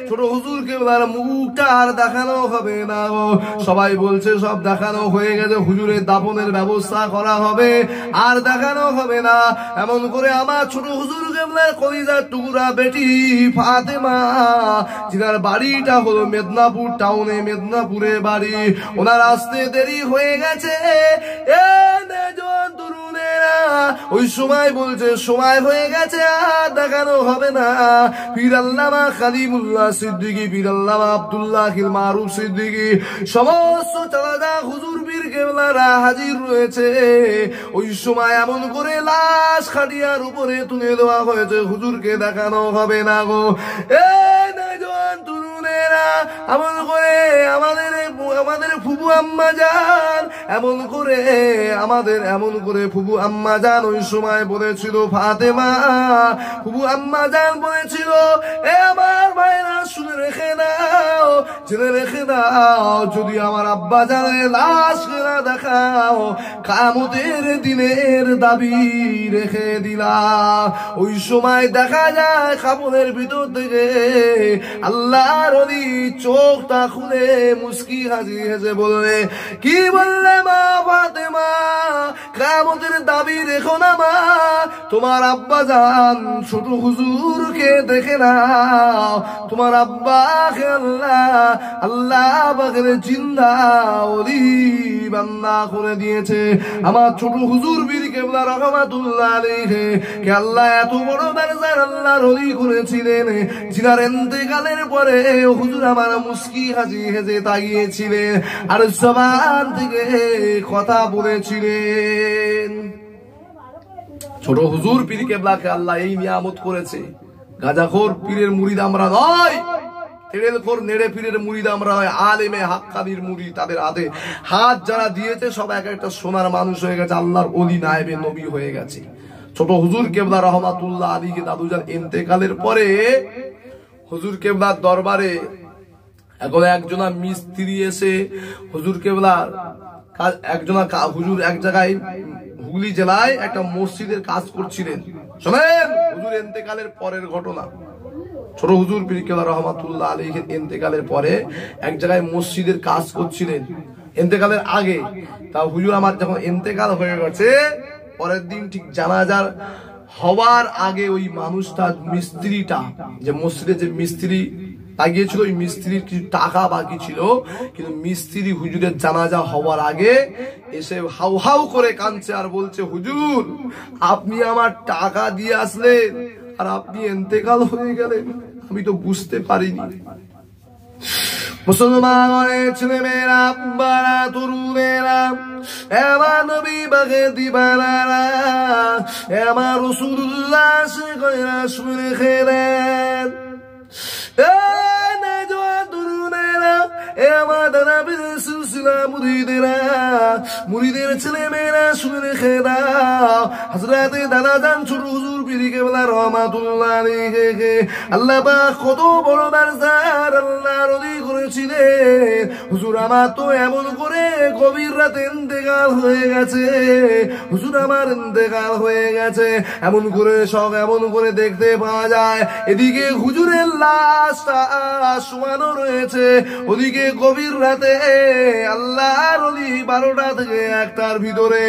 ছোট হুজুর কেবলার মুখটা আর দেখানো হবে না গো। সবাই বলছে সব দেখানো হয়ে গেছে, হুজুরের দাফনের ব্যবস্থা করা হবে, আর দেখানো হবে না। এমন করে আমার ছোট হুজুর কেবলার কলিজার টুকরা বেটি ফাতেমা, যার বাড়িটা হলো মেদিনীপুর টাউনে, মেদিনীপুরে বাড়ি, ওনার আসতে দেরি হয়ে গেছে। এ নওজোয়ান তরুণেরা, ওই সময় বলছে সময় হয়ে গেছে, আর দেখানো হবে না। পীর আল্লামা কালিমুল্লাহ সিদ্দিকী, পীর আল্লামা আব্দুল্লাহ আল মারুফ সিদ্দিকী, সমস্ত চালাদা হুজুর পীর কেবলারা হাজির রয়েছে। ওই সময় এমন করে লাশ খাটিয়ার উপরে তুলে দেওয়া হয়েছে, হুজুরকে দেখানো হবে না গো। এ নওজোয়ান তরুণেরা, এমন করে আমাদের ফুবু আম্মা জান, এমন করে ফুবু আম্মা জান ওই সময় বলেছিল, ফাতেমা ফুবু আম্মা জান বলেছিল, এ আমার ভাইরা শুনে রেখে দাও, জেনে রেখে দাও, যদি আমার আব্বা জানের লাশ না দেখাও, কিয়ামতের দিনের দাবি রেখে দিলাম। ওই সময় দেখা যায় কাপড়ের ভিতর থেকে আল্লাহর ওলি চোখটা খুলে মুস্কি হাসি হাসি হেসে বললে, কি বললে মা ফাতেমা? কিয়ামতের দাবি রেখো না মা, তোমার আব্বা জান ছোট হুজুরকে দেখে নাও, তোমার আব্বাকে আল্লাহ পাকের জিন্দা ওলি বান্দা করে দিয়েছে। আমার ছোট হুজুর বীর কেবলা রহমাতুল্লাহ আলাইহি কে আল্লাহ এত বড় দরজার আল্লাহর ওলি করেছিলেন, যিনার ইন্তেকালের পরে হুজুর আমার মুস্কি হাসি হেসে তাকিয়েছিলেন আর জবান থেকে কথা বলেছিলেন। ছোট হুজুর পীর কেবলাকে আল্লাহ এই নিয়ামত করেছে। গাঁজাখোর পীরের মুরিদ আমরা নয়, তেড়েলখোর নেড়ে পীরের মুরিদ আমরা নয়, আলেমে হাক্কানির মুরিদ। তাদের হাতে হাত যারা দিয়েছে সব এক একটা সোনার মানুষ হয়ে গেছে, আল্লাহর ওলি নায়েবে নবী হয়ে গেছে। ছোট হুজুর কেবলা রহমাতুল্লাহ আলাইহি দাদুজান ইন্তেকালের পরে হুজুর কেবলার দরবারে এখন একজনা মিস্ত্রি এসে হুজুর কেবলার হুজুর এক জায়গায় হুগলি জেলায় একটা মসজিদের কাজ করছিলেন। শোনেন হুজুর ইন্তেকালের পরের ঘটনা। ছোট হুজুর পীর কেবলা রহমাতুল্লাহ আলাইহি ইন্তেকালের পরে এক জায়গায় মসজিদের কাজ করছিলেন ইন্তেকালের আগে। তা হুজুর আমার যখন ইন্তেকাল হয়ে গেছে, পরের দিন ঠিক জানাজার হওয়ার আগে ওই মানুষটা, মিস্ত্রিটা, যে মসজিদে যে মিস্ত্রি লাগিয়েছিল, ওই মিস্ত্রির কিছু টাকা বাকি ছিল, কিন্তু মিস্ত্রি হুজুরের জানাজা হওয়ার আগে এসে হাউ হাউ করে কাঁদছে আর বলছে, হুজুর আপনি আমার টাকা দিয়ে আসলেন আর আপনি ইন্তেকাল হয়ে গেলেন, আমি তো বুঝতে পারিনি। মুসলমানের ছেলে মেয়েরা, আব্বারা, তরুণেরা, আমার নবী বাগে দিবানারা, আমার রাসূলুল্লাহ কইরা শুনে খেলেন। মুরিদের ছেলে মেয়েরা শুনে খেলা হযরতে দাদাজান ছোট হুজুর পীর কেবলা রহমাতুল্লাহ আলাইহি আল্লাহ পাক কত বড় দরজার আল্লাহর ওলি করেছিলেন। হুজুর আমার তো এমন করে গভীর রাতে ইন্তেকাল হয়ে গেছে, হুজুর আমার ইন্তেকাল হয়ে গেছে, এমন করে দেখতে পাওয়া যায়। এদিকে হুজুরের লাশটা শোয়ানো রয়েছে, ওদিকে গভীর রাতে আল্লাহর ওলি 12টা থেকে 1টার ভিতরে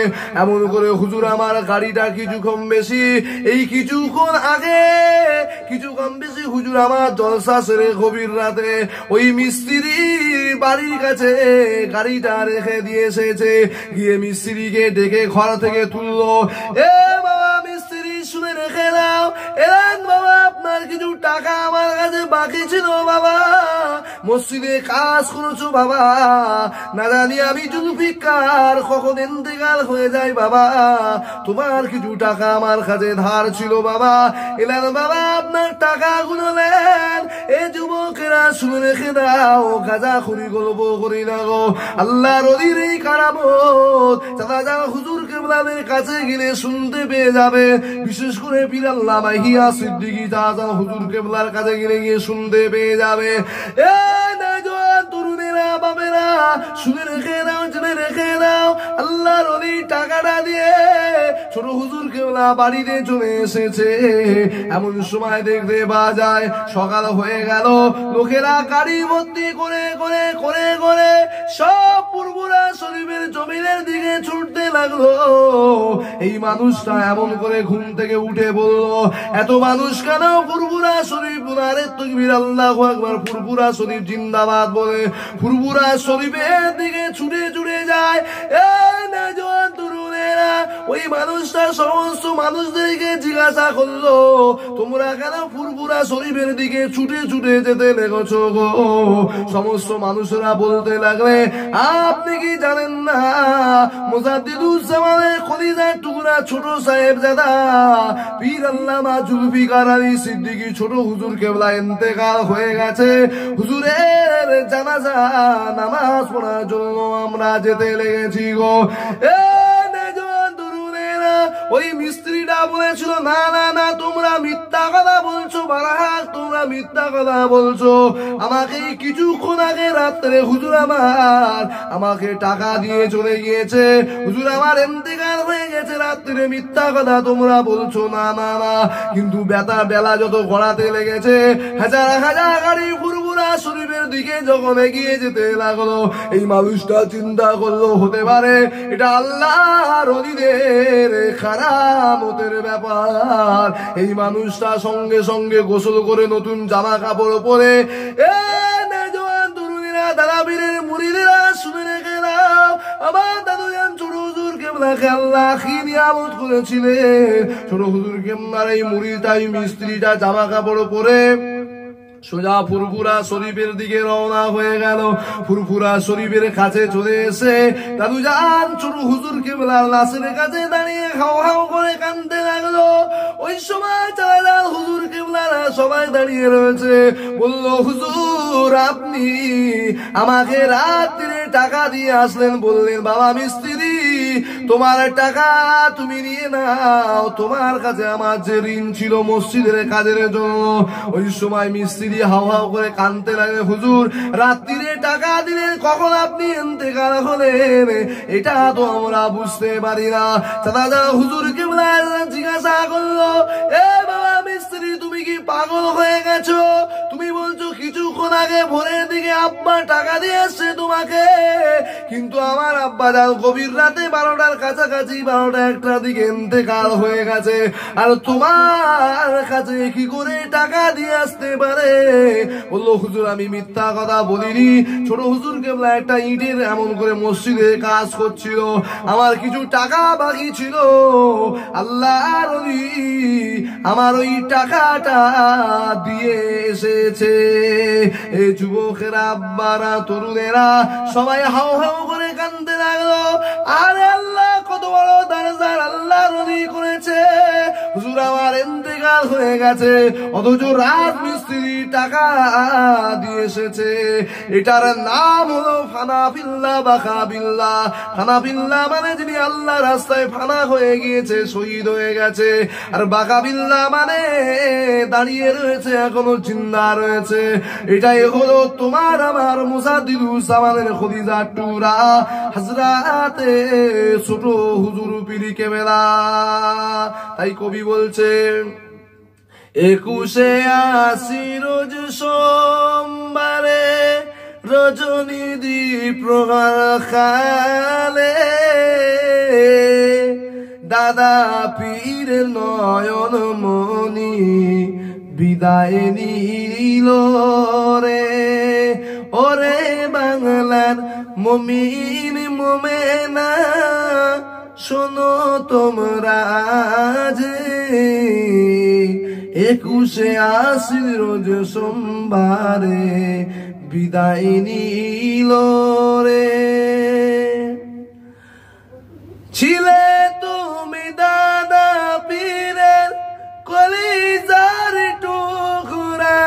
এমন করে হুজুর আমার গাড়িটা কিছু কম বেশি হুজুর আমার জলসা সেরে গভীর রাতে ওই মিস্ত্রি বাড়ির কাছে গাড়িটা রেখে দিয়ে এসেছে। গিয়ে মিস্ত্রিকে ডেকে ঘর থেকে তুললো, এ বাবা মিস্ত্রি শুনে রেখে দাও, এলেন বাবা আপনার কিছু টাকা আমার কাছে বাকি ছিল বাবা, মসজিদে কাজ করেছো বাবা, না জানি আমি জুলফিকার কখন ইন্তেকাল হয়ে যায় বাবা, তোমার কিছু টাকা আমার কাছে ধার ছিল বাবা, এলেন বাবা আপনার টাকাগুলো নেন। এই যুবকেরা শুনে রেখে দাও, গাঁজা খুরি গল্প করি না গো, আল্লাহর ওলির এই কারামত চাচা হুজুর কেবলাদের কাছে গেলে শুনতে পেয়ে যাবে। বিশেষ করে পীর আল্লামা ইহয়া সিদ্দিকী চাচা হুজুর কেবলার কাছে গিয়ে শুনতে পেয়ে যাবে। তরুণেরা বাবেরা শুনে রেখে দাও, জেনে রেখে দাও, আল্লাহর ওলি টাকাটা দিয়ে ছোট হুজুর কেবলা বাড়িতে চলে এসেছে। এমন সময় দেখতে পাওয়া যায় সকাল হয়ে গেল, লোকেরা গাড়ি ভর্তি করে করে করে করে সব পুরপুরা শরীফের জমিনের দিকে ছুটতে লাগলো। এই মানুষটা এমন করে ঘুম থেকে উঠে বলল, এত মানুষ কেন পুরপুরা শরীফ, নারে তাকবীর আল্লাহু আকবার, পুরপুরা শরীফ জিন্দাবাদ বলে পুরপুরা শরীফের দিকে ছুটে ছুটে যায়। তরুণেরা ওই মানুষটা সমস্ত মানুষদেরকে জিজ্ঞাসা করলো, তোমরা কেন পুরপুরা শরীফের দিকে ছুটে ছুটে যেতে লেগেছো গো? সমস্ত মানুষেরা বলতে লাগলে, আপনি কি জানেন না মুজাদ্দিদুজ্জামানের খলিজার টুকরা ছোট সাহেবজাদা পীর আল্লামা জুলফিকার আলী সিদ্দিকী ছোট হুজুর কেবলা ইন্তেকাল হয়ে গেছে, হুজুরের জানাজা নামাজ পড়ার জন্য আমরা যেতে লেগেছি গো। ওই মিস্ত্রিটা বলেছিল, না না না তোমরা মিথ্যা কথা বলছো বারাক, তোমরা মিথ্যা কথা বলছো, আমাকে কিছুক্ষণ আগে রাত্রে হুজুর আমাকে টাকা দিয়ে চলে গিয়েছে, হুজুর আমার ইন্তেকাল হয়ে গেছে, রাত্রে মিথ্যা কথা তোমরা বলছো, না না না। কিন্তু বেলা যত গড়াতে লেগেছে, হাজার হাজার গাড়ি ফুরফুরা শরীফের দিকে যখন এগিয়ে যেতে লাগলো, এই মানুষটা চিন্তা করলো হতে পারে এটা আল্লাহর ওলিদের কারামতের ব্যাপার। এই মানুষটা সঙ্গে সঙ্গে গোসল করে নতুন জামা কাপড় পরে নওজোয়ান তরুণীরা দাদাবীরের মুরিদেরা শুনে রেখে নাও, আমার দাদুজান ছোট হুজুর কেবলাকে আল্লাহ কি নিয়ামত করেছিলেন। ছোট হুজুর কেবলার এই মুরিদটাই মিস্ত্রিটা জামা কাপড় পরে সোজা ফুরফুরা শরীফের দিকে রওনা হয়ে গেল। ফুরফুরা শরীফের কাছে চলে এসে দাদুজান ছোট হুজুর কেবলার লাশের কাছে দাঁড়িয়ে হাও হাও করে কাঁদতে লাগলো। ওই সময় চালাল হুজুর কেবলারা সবাই দাঁড়িয়ে রয়েছে। বলল, হুজুর আপনি আমাকে রাত্রে টাকা দিয়ে আসলেন, বললেন বাবা মিস্ত্রি তোমার টাকা তুমি নিয়ে নাও, তোমার কাছে আমার যে ঋণ ছিল মসজিদের কাজের জন্য। ওই সময় মিস্ত্রি হাও হাও করে কাঁদতে লাগে, হুজুর রাত্রিরে টাকা দিলেন, কখন আপনি ইন্তেকাল হলেন এটা তো আমরা বুঝতে পারি না। দাদা হুজুর কেবলা জিজ্ঞাসা করলো, এ বাবা মিস্ত্রি তুমি কি পাগল হয়ে গেছো? তুমি বলছো কিছুক্ষণ আগে ভোরের দিকে আব্বা টাকা দিয়ে আসছে তোমাকে, কিন্তু আমার আব্বা যাও গভীর রাতে 12টার কাছাকাছি 12টা 1টার দিকে ইন্তেকাল হয়ে গেছে, আর তোমার কাছে কি করে টাকা দিয়ে আসতে পারে? বললো, হুজুর আমি মিথ্যা কথা বলিনি। ছোট হুজুর কেবলা একটা ইটের এমন করে মসজিদে কাজ করছিল, আমার কিছু টাকা বাকি ছিল, আল্লাহর ওলি আমার ওই টাকাটা দিয়ে এসেছে। এই যুবকেরা আব্বারা তরুণেরা সবাই হাও হাও করে কাঁদতে লাগলো। আরে আল্লাহ কত বড় দরজার আল্লাহর ওলি করেছে, হুজুর আমার ইন্তেকাল হয়ে গেছে অথচ রাজমিস্ত্রি টাকা দিয়ে এসেছে। এটার নাম হলো ফানা বিল্লাহ বাকা বিল্লাহ। ফানা বিল্লাহ মানে যিনি আল্লাহ রাস্তায় ফানা হয়ে গিয়েছে, শহীদ হয়ে গেছে, আর বাকা বিল্লাহ মানে দাঁড়িয়ে রয়েছে, এখনো জিন্দা রয়েছে। এটাই হলো তোমার আমার মুসাদ্দিদুজ্জামানের খলিজা টুরা হযরতে ছোট হুজুর পীর কেবলা। তাই কবি বলছে, 21 আশ্বিন রোজ সোমবারে রজনী দ্বীপ প্রখালে দাদা পীর নয়ন মনি বিদায় নিল রে। ওরে বাংলার মুমিন মুমেনা শোনো তোমরা যে 21 আশ্বিন রোজ সোমবারে বিদায় নিল রে। ছিলে তুমি দাদা পীরের কলিজার টুকরা,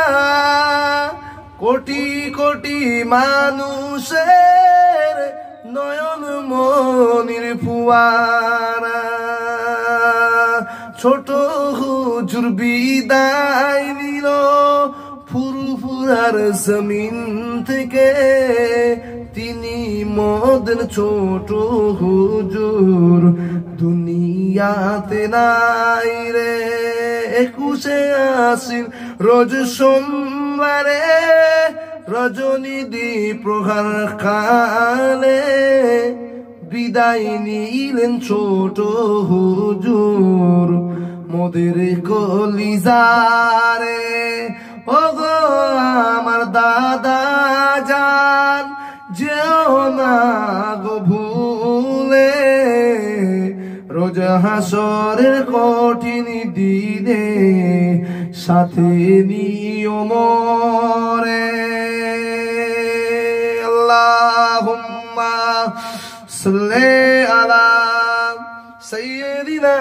কোটি কোটি মানুষের নয়ন মনির ফুয়ারা। ছোট হুজুর বিদায় নিল ফুরফুরার জমিন থেকে, তিনি মোদের ছোট হুজুর দুনিয়াতে নাই রে। 21 আশ্বিন রোজ সোমবারে রজনী দ্বীপ প্রহার কালে বিদায় নিলেন ছোট হুজুর মোদের কলিজারে। ওগো আমার দাদা জান যেও না গো ভুলে, রোজ হাসরের কঠিন দিনে সাথে নিও মোরে। আল্লাহুম্মা সাল্লি আলা সাইয়্যিদিনা